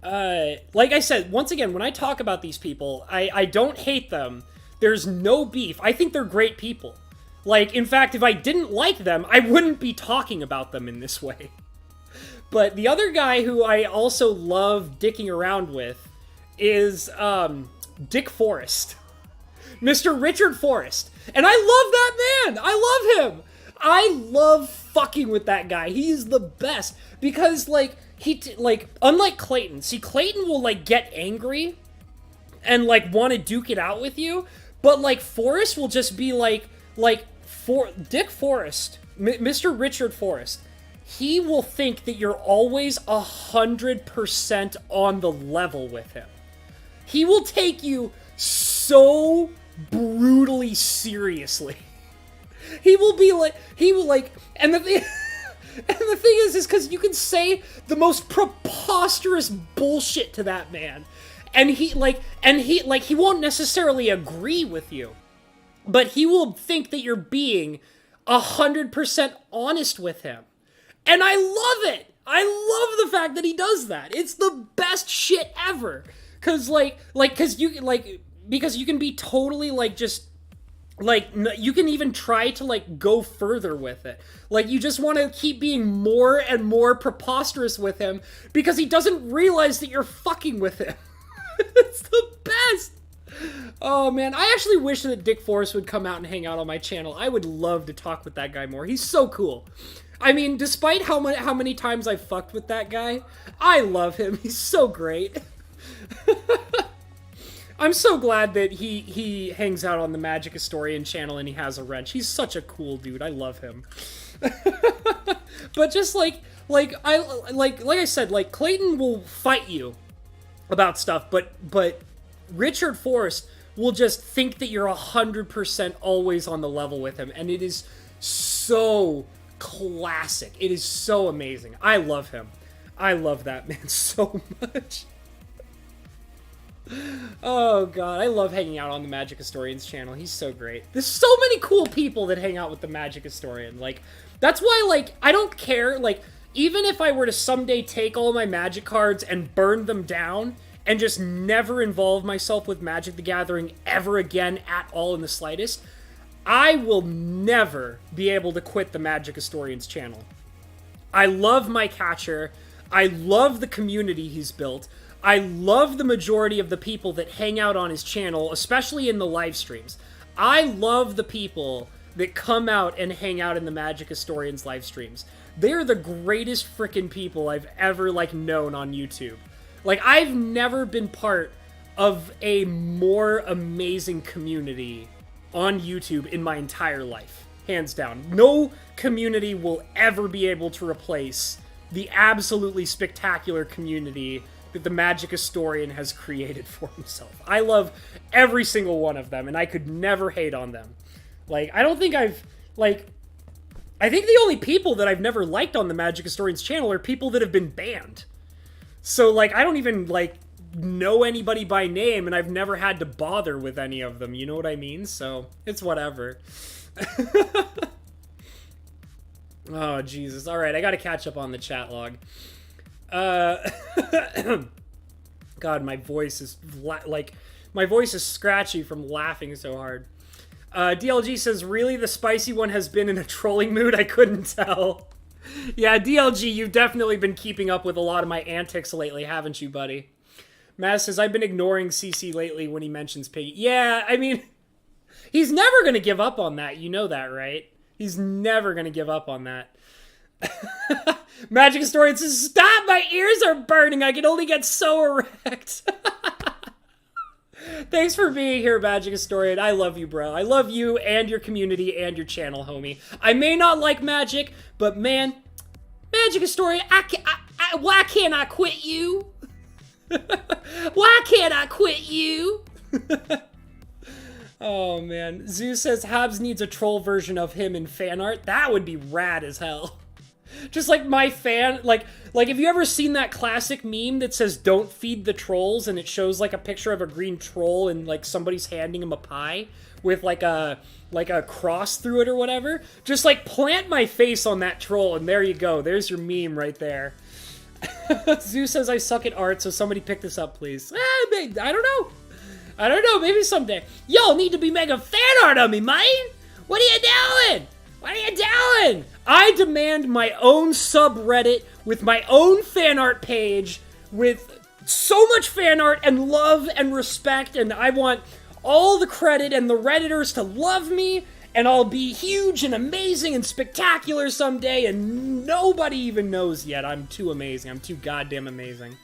I said, once again, when I talk about these people, I don't hate them. There's no beef. I think they're great people. Like, in fact, if I didn't like them, I wouldn't be talking about them in this way. But the other guy who I also love dicking around with is Dick Forrest. Mr. Richard Forrest. And I love that man! I love him! I love fucking with that guy. He's the best. Because, like, unlike Clayton. See, Clayton will, like, get angry and, like, want to duke it out with you. But, like, Forrest will just be, Dick Forrest, Mr. Richard Forrest, he will think that you're always 100% on the level with him. He will take you so brutally seriously. He will and the thing, is because you can say the most preposterous bullshit to that man, and he won't necessarily agree with you, but he will think that you're being 100% honest with him. And I love it! I love the fact that he does that. It's the best shit ever. Because you can be totally, you can even try to, go further with it. Like, you just want to keep being more and more preposterous with him because he doesn't realize that you're fucking with him. It's the best! Oh, man. I actually wish that Dick Forrest would come out and hang out on my channel. I would love to talk with that guy more. He's so cool. I mean, despite how many times I've fucked with that guy, I love him. He's so great. I'm so glad that he hangs out on the Magic Historian channel and he has a wrench. He's such a cool dude. I love him. But just like I said, Clayton will fight you about stuff, but Richard Forrest will just think that you're 100% always on the level with him, and it is so classic. It is so amazing. I love him. I love that man so much. Oh god, I love hanging out on the Magic Historian's channel. He's so great. There's so many cool people that hang out with the Magic Historian. That's why, I don't care. Even if I were to someday take all my Magic cards and burn them down and just never involve myself with Magic the Gathering ever again at all in the slightest, I will never be able to quit the Magic Historian's channel. I love my catcher. I love the community he's built. I love the majority of the people that hang out on his channel, especially in the live streams. I love the people that come out and hang out in the Magic Historian's live streams. They're the greatest frickin' people I've ever, known on YouTube. I've never been part of a more amazing community on YouTube in my entire life. Hands down. No community will ever be able to replace the absolutely spectacular community that the Magic Historian has created for himself. I love every single one of them, and I could never hate on them. I don't think I think the only people that I've never liked on the Magic Historian's channel are people that have been banned. So, I don't even, know anybody by name, and I've never had to bother with any of them, you know what I mean? So, it's whatever. Oh, Jesus. Alright, I gotta catch up on the chat log. God, my voice is, my voice is scratchy from laughing so hard. DLG says, really? The spicy one has been in a trolling mood? I couldn't tell. Yeah, DLG, you've definitely been keeping up with a lot of my antics lately, haven't you, buddy? Maz says, I've been ignoring CC lately when he mentions Piggy. Yeah, I mean, he's never going to give up on that. You know that, right? He's never going to give up on that. Magic Historian says, stop, my ears are burning. I can only get so erect. Thanks for being here, Magic Historian. I love you, bro. I love you and your community and your channel, homie. I may not like Magic, but man, Magic Historian, why can't I quit you? Why can't I quit you? Oh, man. Zeus says Habs needs a troll version of him in fan art. That would be rad as hell. Just like my fan, like have you ever seen that classic meme that says "Don't feed the trolls" and it shows like a picture of a green troll and like somebody's handing him a pie with like a cross through it or whatever? Just like plant my face on that troll and there you go. There's your meme right there. Zeus says I suck at art, so somebody pick this up, please. I don't know. Maybe someday. Y'all need to be making fan art of me, man. What are you doing? What are you doing? I demand my own subreddit with my own fan art page with so much fan art and love and respect, and I want all the credit and the Redditors to love me, and I'll be huge and amazing and spectacular someday, and nobody even knows yet. I'm too amazing. I'm too goddamn amazing.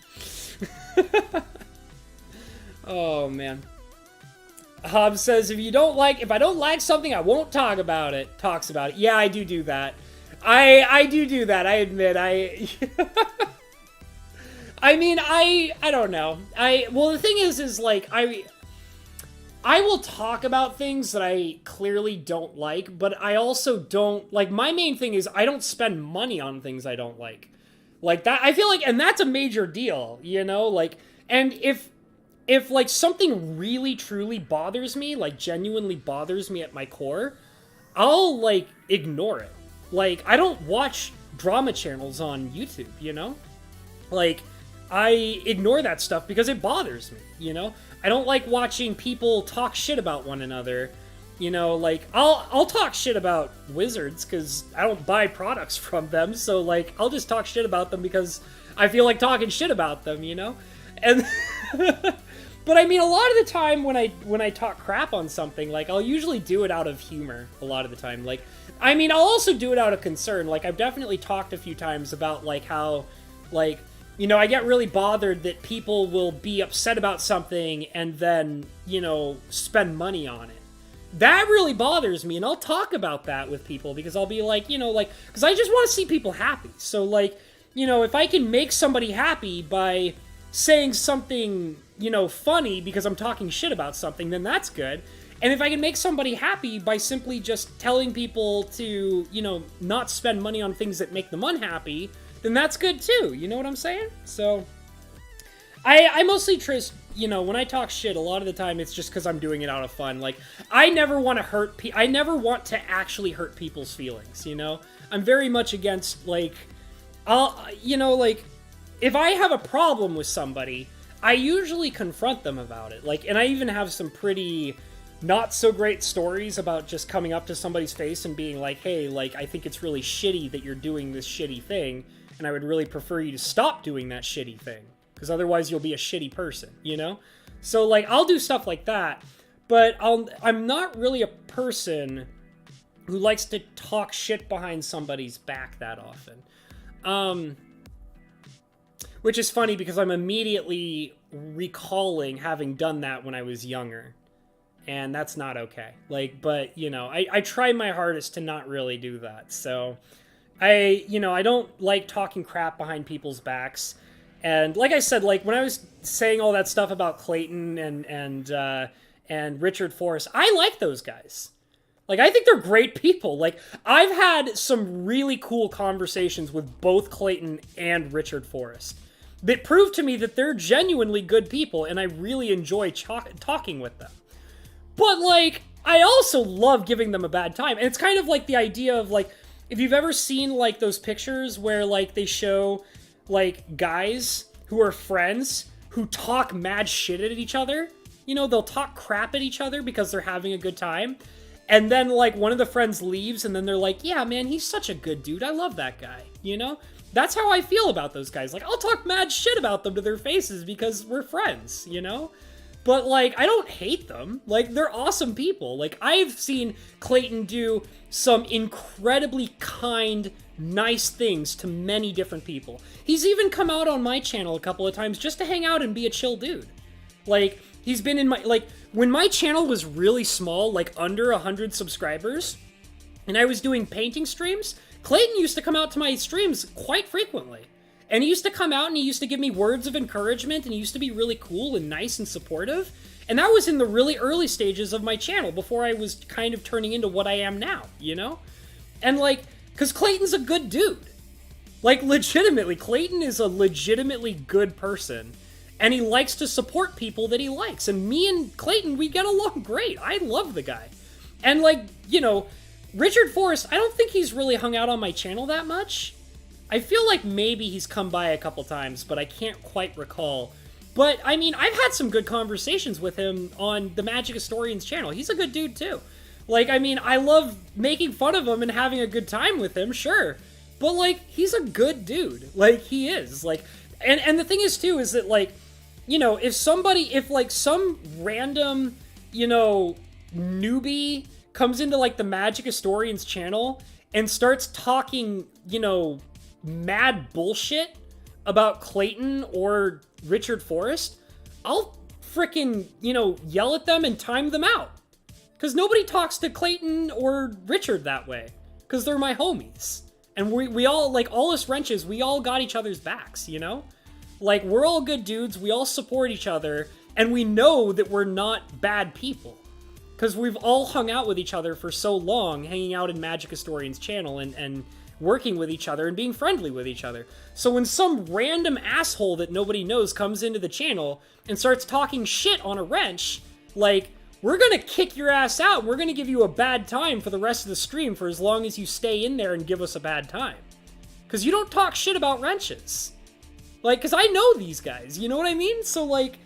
Oh, man. Hobbs says, if I don't like something, I won't talk about it. Talks about it. Yeah, I do that. I do that. I admit, I mean, I don't know. Well, the thing is like, I will talk about things that I clearly don't like, but I also don't, like, my main thing is I don't spend money on things I don't like. Like, that, I feel like, and that's a major deal, you know? Like, and if like, something really, truly bothers me, like, genuinely bothers me at my core, I'll, like, ignore it. Like, I don't watch drama channels on YouTube, you know? Like, I ignore that stuff because it bothers me, you know? I don't like watching people talk shit about one another, you know? Like, I'll talk shit about Wizards because I don't buy products from them, so, like, I'll just talk shit about them because I feel like talking shit about them, you know? And... But I mean, a lot of the time when I talk crap on something, like, I'll usually do it out of humor a lot of the time. Like, I mean, I'll also do it out of concern. Like, I've definitely talked a few times about, like, how, like, you know, I get really bothered that people will be upset about something and then, you know, spend money on it. That really bothers me, and I'll talk about that with people because I'll be like, you know, like, because I just want to see people happy. So, like, you know, if I can make somebody happy by saying something, you know, funny because I'm talking shit about something, then that's good. And if I can make somebody happy by simply just telling people to, you know, not spend money on things that make them unhappy, then that's good too. You know what I'm saying? So, I mostly just, you know, when I talk shit, a lot of the time it's just because I'm doing it out of fun. Like, I never want to I never want to actually hurt people's feelings, you know? I'm very much against, like, you know, like, if I have a problem with somebody, I usually confront them about it. Like, and I even have some pretty not so great stories about just coming up to somebody's face and being like, hey, like, I think it's really shitty that you're doing this shitty thing, and I would really prefer you to stop doing that shitty thing, because otherwise you'll be a shitty person, you know? So, like, I'll do stuff like that, but I'm not really a person who likes to talk shit behind somebody's back that often. Which is funny because I'm immediately recalling having done that when I was younger. And that's not okay. Like, but, you know, I try my hardest to not really do that. So, I don't like talking crap behind people's backs. And like I said, like, when I was saying all that stuff about Clayton and Richard Forrest, I like those guys. Like, I think they're great people. Like, I've had some really cool conversations with both Clayton and Richard Forrest that prove to me that they're genuinely good people, and I really enjoy talking with them. But, like, I also love giving them a bad time. And it's kind of like the idea of, like, if you've ever seen, like, those pictures where, like, they show, like, guys who are friends who talk mad shit at each other. You know, they'll talk crap at each other because they're having a good time. And then, like, one of the friends leaves, and then they're like, yeah, man, he's such a good dude. I love that guy, you know? That's how I feel about those guys. Like, I'll talk mad shit about them to their faces because we're friends, you know? But, like, I don't hate them. Like, they're awesome people. Like, I've seen Clayton do some incredibly kind, nice things to many different people. He's even come out on my channel a couple of times just to hang out and be a chill dude. Like, he's been in my, like, when my channel was really small, like, under 100 subscribers, and I was doing painting streams, Clayton used to come out to my streams quite frequently. And he used to come out and he used to give me words of encouragement, and he used to be really cool and nice and supportive. And that was in the really early stages of my channel, before I was kind of turning into what I am now, you know? And, like, because Clayton's a good dude. Like, legitimately, Clayton is a legitimately good person. And he likes to support people that he likes. And me and Clayton, we get along great. I love the guy. And, like, you know, Richard Forrest, I don't think he's really hung out on my channel that much. I feel like maybe he's come by a couple times, but I can't quite recall. But, I mean, I've had some good conversations with him on the Magic Historians channel. He's a good dude, too. Like, I mean, I love making fun of him and having a good time with him, sure. But, like, he's a good dude. Like, he is. Like, and the thing is, too, is that, like, you know, if, like, some random, you know, newbie comes into, like, the Magic Historians channel and starts talking, you know, mad bullshit about Clayton or Richard Forrest, I'll frickin', you know, yell at them and time them out. Because nobody talks to Clayton or Richard that way. Because they're my homies. And we all, like, all us wrenches, we all got each other's backs, you know? Like, we're all good dudes, we all support each other, and we know that we're not bad people. Because we've all hung out with each other for so long, hanging out in Magic Historians channel and working with each other and being friendly with each other. So when some random asshole that nobody knows comes into the channel and starts talking shit on a wrench, like, we're gonna kick your ass out and we're gonna give you a bad time for the rest of the stream for as long as you stay in there and give us a bad time. Because you don't talk shit about wrenches. Like, because I know these guys, you know what I mean? So, like,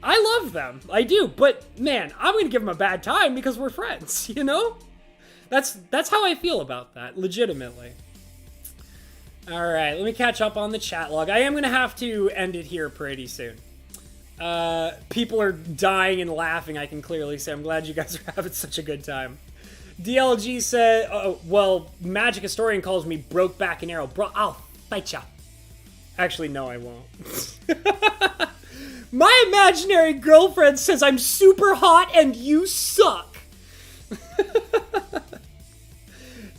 I love them. I do. But, man, I'm going to give them a bad time because we're friends, you know? That's how I feel about that, legitimately. All right, let me catch up on the chat log. I am going to have to end it here pretty soon. People are dying and laughing, I can clearly say. I'm glad you guys are having such a good time. DLG said, oh, well, Magic Historian calls me Brokeback and Arrow. Bro, I'll fight ya. Actually, no, I won't. My imaginary girlfriend says I'm super hot and you suck.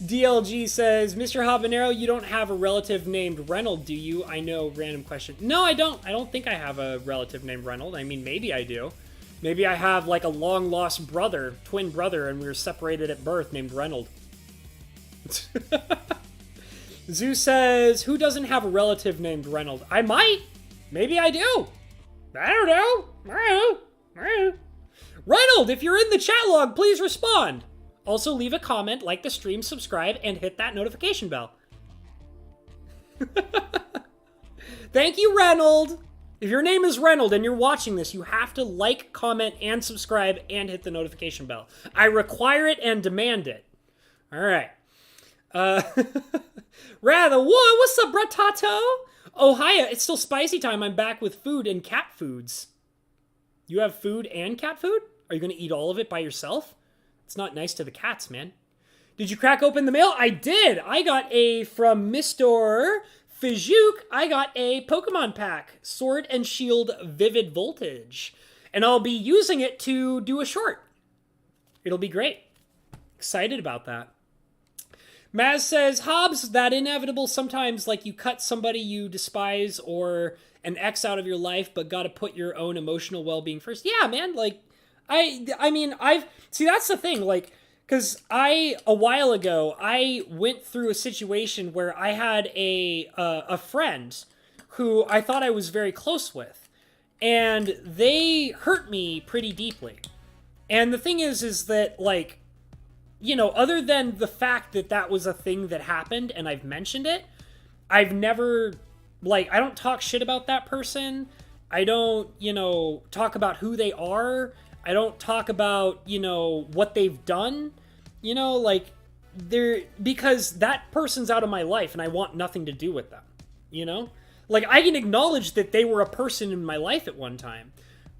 DLG says, Mr. Habanero, you don't have a relative named Reynold, do you? I know, random question. No, I don't. I don't think I have a relative named Reynold. I mean, maybe I do. Maybe I have, like, a long-lost brother, twin brother, and we were separated at birth named Reynold. Zoo says, who doesn't have a relative named Reynold? I might. Maybe I do. I don't know. Reynold, if you're in the chat log, please respond. Also, leave a comment, like the stream, subscribe, and hit that notification bell. Thank you, Reynold. If your name is Reynold and you're watching this, you have to like, comment, and subscribe, and hit the notification bell. I require it and demand it. All right. Rather, what's up, Bratato? Oh, hiya, it's still spicy time. I'm back with food and cat foods. You have food and cat food? Are you going to eat all of it by yourself? It's not nice to the cats, man. Did you crack open the mail? I did. I got from Mr. Fijuk, I got a Pokemon pack, Sword and Shield Vivid Voltage. And I'll be using it to do a short. It'll be great. Excited about that. Maz says, Hobbs, that inevitable sometimes, like, you cut somebody you despise or an ex out of your life, but gotta put your own emotional well-being first. Yeah, man, like, I mean, see, that's the thing, like, because a while ago, I went through a situation where I had a friend who I thought I was very close with, and they hurt me pretty deeply. And the thing is that, like, you know, other than the fact that that was a thing that happened and I've mentioned it, I've never, like, I don't talk shit about that person. I don't, you know, talk about who they are. I don't talk about, you know, what they've done. You know, like, because that person's out of my life and I want nothing to do with them. You know? Like, I can acknowledge that they were a person in my life at one time.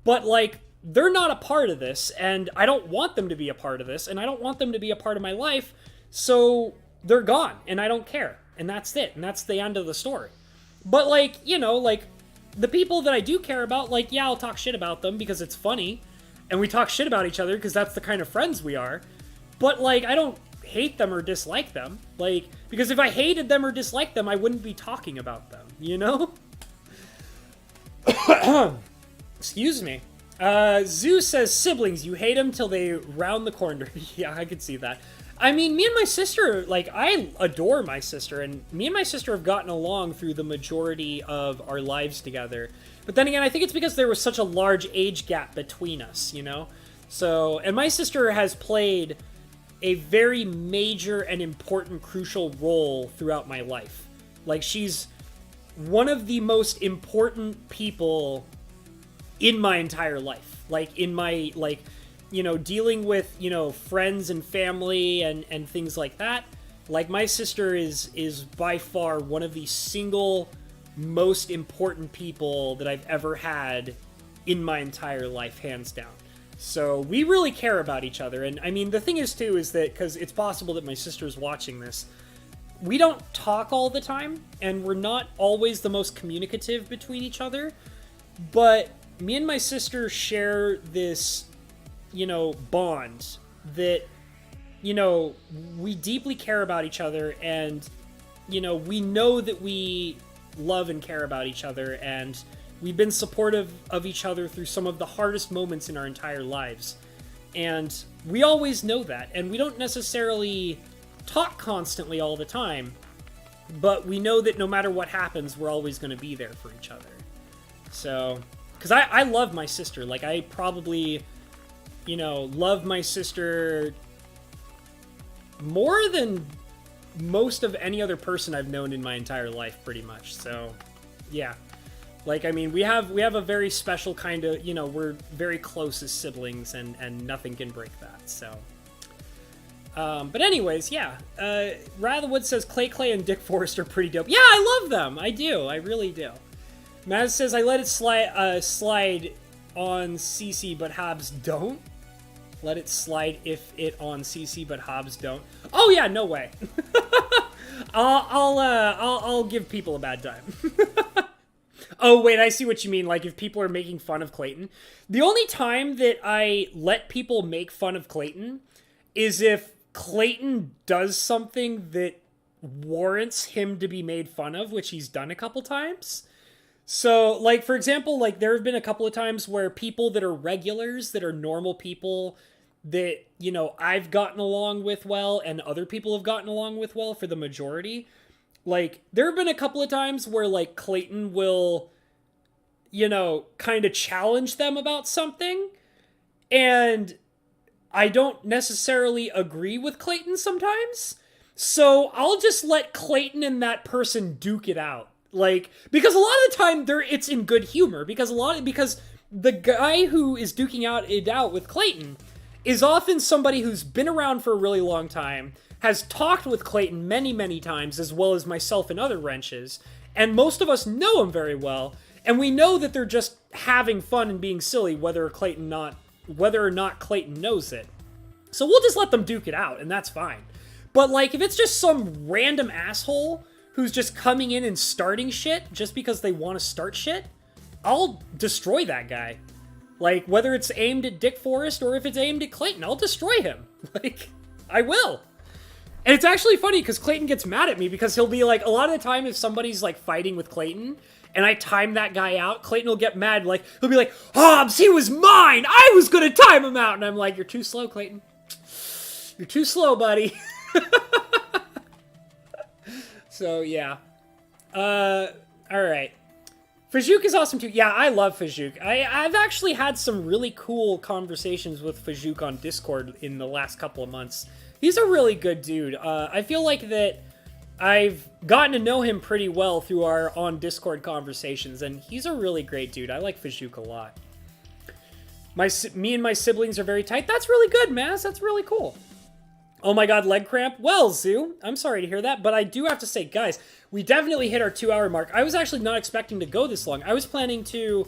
But, like, they're not a part of this, and I don't want them to be a part of this, and I don't want them to be a part of my life, so they're gone, and I don't care, and that's it, and that's the end of the story. But, like, you know, like, the people that I do care about, like, yeah, I'll talk shit about them because it's funny, and we talk shit about each other because that's the kind of friends we are, but, like, I don't hate them or dislike them, like, because if I hated them or disliked them, I wouldn't be talking about them, you know? Excuse me. Zeus says, siblings, you hate them till they round the corner. Yeah, I could see that. I mean, me and my sister, like, I adore my sister, and me and my sister have gotten along through the majority of our lives together. But then again, I think it's because there was such a large age gap between us, you know? So, and my sister has played a very major and important, crucial role throughout my life. Like, she's one of the most important people in my entire life. Like, in my, like, you know, dealing with, you know, friends and family and things like that. Like, my sister is by far one of the single most important people that I've ever had in my entire life, hands down. So we really care about each other. And I mean, the thing is too, is that, because it's possible that my sister's watching this, we don't talk all the time, and we're not always the most communicative between each other, but me and my sister share this, you know, bond that, you know, we deeply care about each other, and, you know, we know that we love and care about each other, and we've been supportive of each other through some of the hardest moments in our entire lives. And we always know that, and we don't necessarily talk constantly all the time, but we know that no matter what happens, we're always going to be there for each other. So, because I love my sister. Like, I probably, you know, love my sister more than most of any other person I've known in my entire life, pretty much. So, yeah. Like, I mean, we have a very special kind of, you know, we're very close as siblings, and nothing can break that, so. But anyways, yeah. Ratherwood says Clay and Dick Forrest are pretty dope. Yeah, I love them. I do. I really do. Maz says, I let it slide on CC, but Hobbs don't. Let it slide if it on CC, but Hobbs don't. Oh yeah, no way. I'll give people a bad time. Oh wait, I see what you mean. Like, if people are making fun of Clayton. The only time that I let people make fun of Clayton is if Clayton does something that warrants him to be made fun of, which he's done a couple times. So, like, for example, like, there have been a couple of times where people that are regulars, that are normal people, that, you know, I've gotten along with well, and other people have gotten along with well for the majority. Like, there have been a couple of times where, like, Clayton will, you know, kind of challenge them about something, and I don't necessarily agree with Clayton sometimes, so I'll just let Clayton and that person duke it out. Like, because a lot of the time it's in good humor, because the guy who is duking it out with Clayton is often somebody who's been around for a really long time, has talked with Clayton many, many times, as well as myself and other wrenches, and most of us know him very well, and we know that they're just having fun and being silly, whether or not Clayton knows it. So we'll just let them duke it out, and that's fine. But, like, if it's just some random asshole who's just coming in and starting shit just because they want to start shit, I'll destroy that guy. Like, whether it's aimed at Dick Forrest or if it's aimed at Clayton, I'll destroy him. Like, I will. And it's actually funny because Clayton gets mad at me because he'll be like, a lot of the time if somebody's, like, fighting with Clayton and I time that guy out, Clayton will get mad. Like, he'll be like, Hobbs, he was mine! I was gonna time him out! And I'm like, you're too slow, Clayton. You're too slow, buddy. So, yeah. Alright. Fajouk is awesome, too. Yeah, I love Fajouk. I've actually had some really cool conversations with Fajouk on Discord in the last couple of months. He's a really good dude. I feel like that I've gotten to know him pretty well through our on Discord conversations, and he's a really great dude. I like Fajouk a lot. Me and my siblings are very tight. That's really good, Maz. That's really cool. Oh my god, leg cramp? Well, Zoo, I'm sorry to hear that, but I do have to say, guys, we definitely hit our 2-hour mark. I was actually not expecting to go this long. I was planning to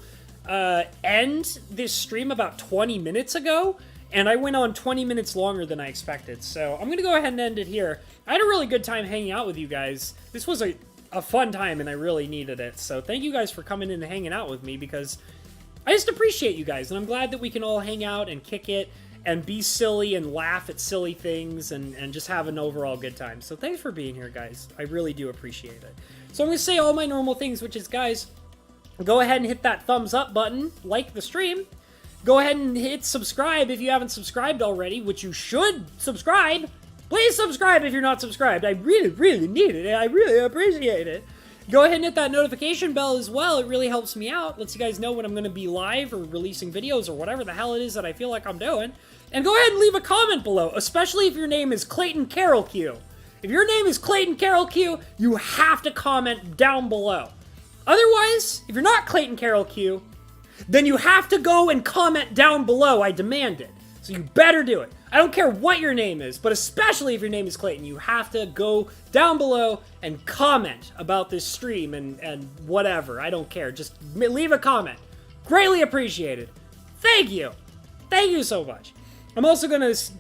end this stream about 20 minutes ago, and I went on 20 minutes longer than I expected. So I'm going to go ahead and end it here. I had a really good time hanging out with you guys. This was a fun time, and I really needed it. So thank you guys for coming in and hanging out with me, because I just appreciate you guys, and I'm glad that we can all hang out and kick it and be silly and laugh at silly things and just have an overall good time. So thanks for being here, guys. I really do appreciate it. So I'm going to say all my normal things, which is, guys, go ahead and hit that thumbs up button, like the stream. Go ahead and hit subscribe if you haven't subscribed already, which you should subscribe. Please subscribe if you're not subscribed. I really, really need it, and I really appreciate it. Go ahead and hit that notification bell as well. It really helps me out. Lets you guys know when I'm going to be live or releasing videos or whatever the hell it is that I feel like I'm doing. And go ahead and leave a comment below, especially if your name is Clayton Carroll Q. If your name is Clayton Carroll Q, you have to comment down below. Otherwise, if you're not Clayton Carroll Q, then you have to go and comment down below. I demand it. So you better do it. I don't care what your name is, but especially if your name is Clayton, you have to go down below and comment about this stream and whatever. I don't care. Just leave a comment. Greatly appreciated. Thank you. Thank you so much. I'm also going to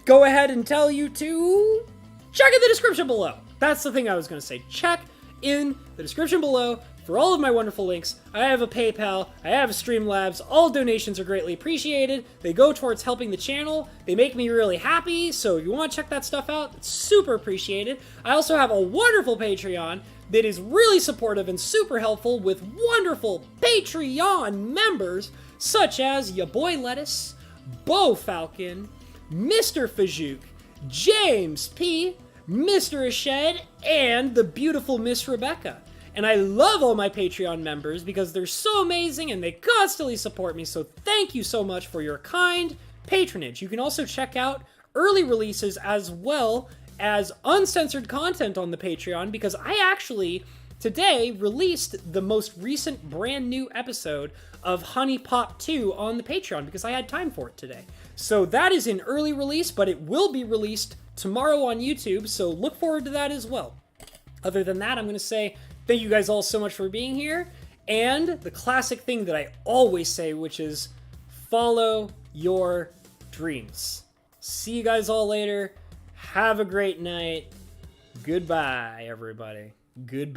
go ahead and tell you to check in the description below. That's the thing I was going to say. Check in the description below for all of my wonderful links. I have a PayPal, I have a Streamlabs. All donations are greatly appreciated. They go towards helping the channel. They make me really happy, so if you want to check that stuff out, it's super appreciated. I also have a wonderful Patreon that is really supportive and super helpful with wonderful Patreon members such as ya boy Lettuce, Bo Falcon, Mr. Fajouk, James P., Mr. Ashed, and the beautiful Miss Rebecca. And I love all my Patreon members because they're so amazing and they constantly support me, so thank you so much for your kind patronage. You can also check out early releases as well as uncensored content on the Patreon, because I actually today released the most recent brand new episode of Honey Pop 2 on the Patreon because I had time for it today. So that is an early release, but it will be released tomorrow on YouTube, so look forward to that as well. Other than that, I'm going to say thank you guys all so much for being here, and the classic thing that I always say, which is follow your dreams. See you guys all later. Have a great night. Goodbye, everybody. Goodbye.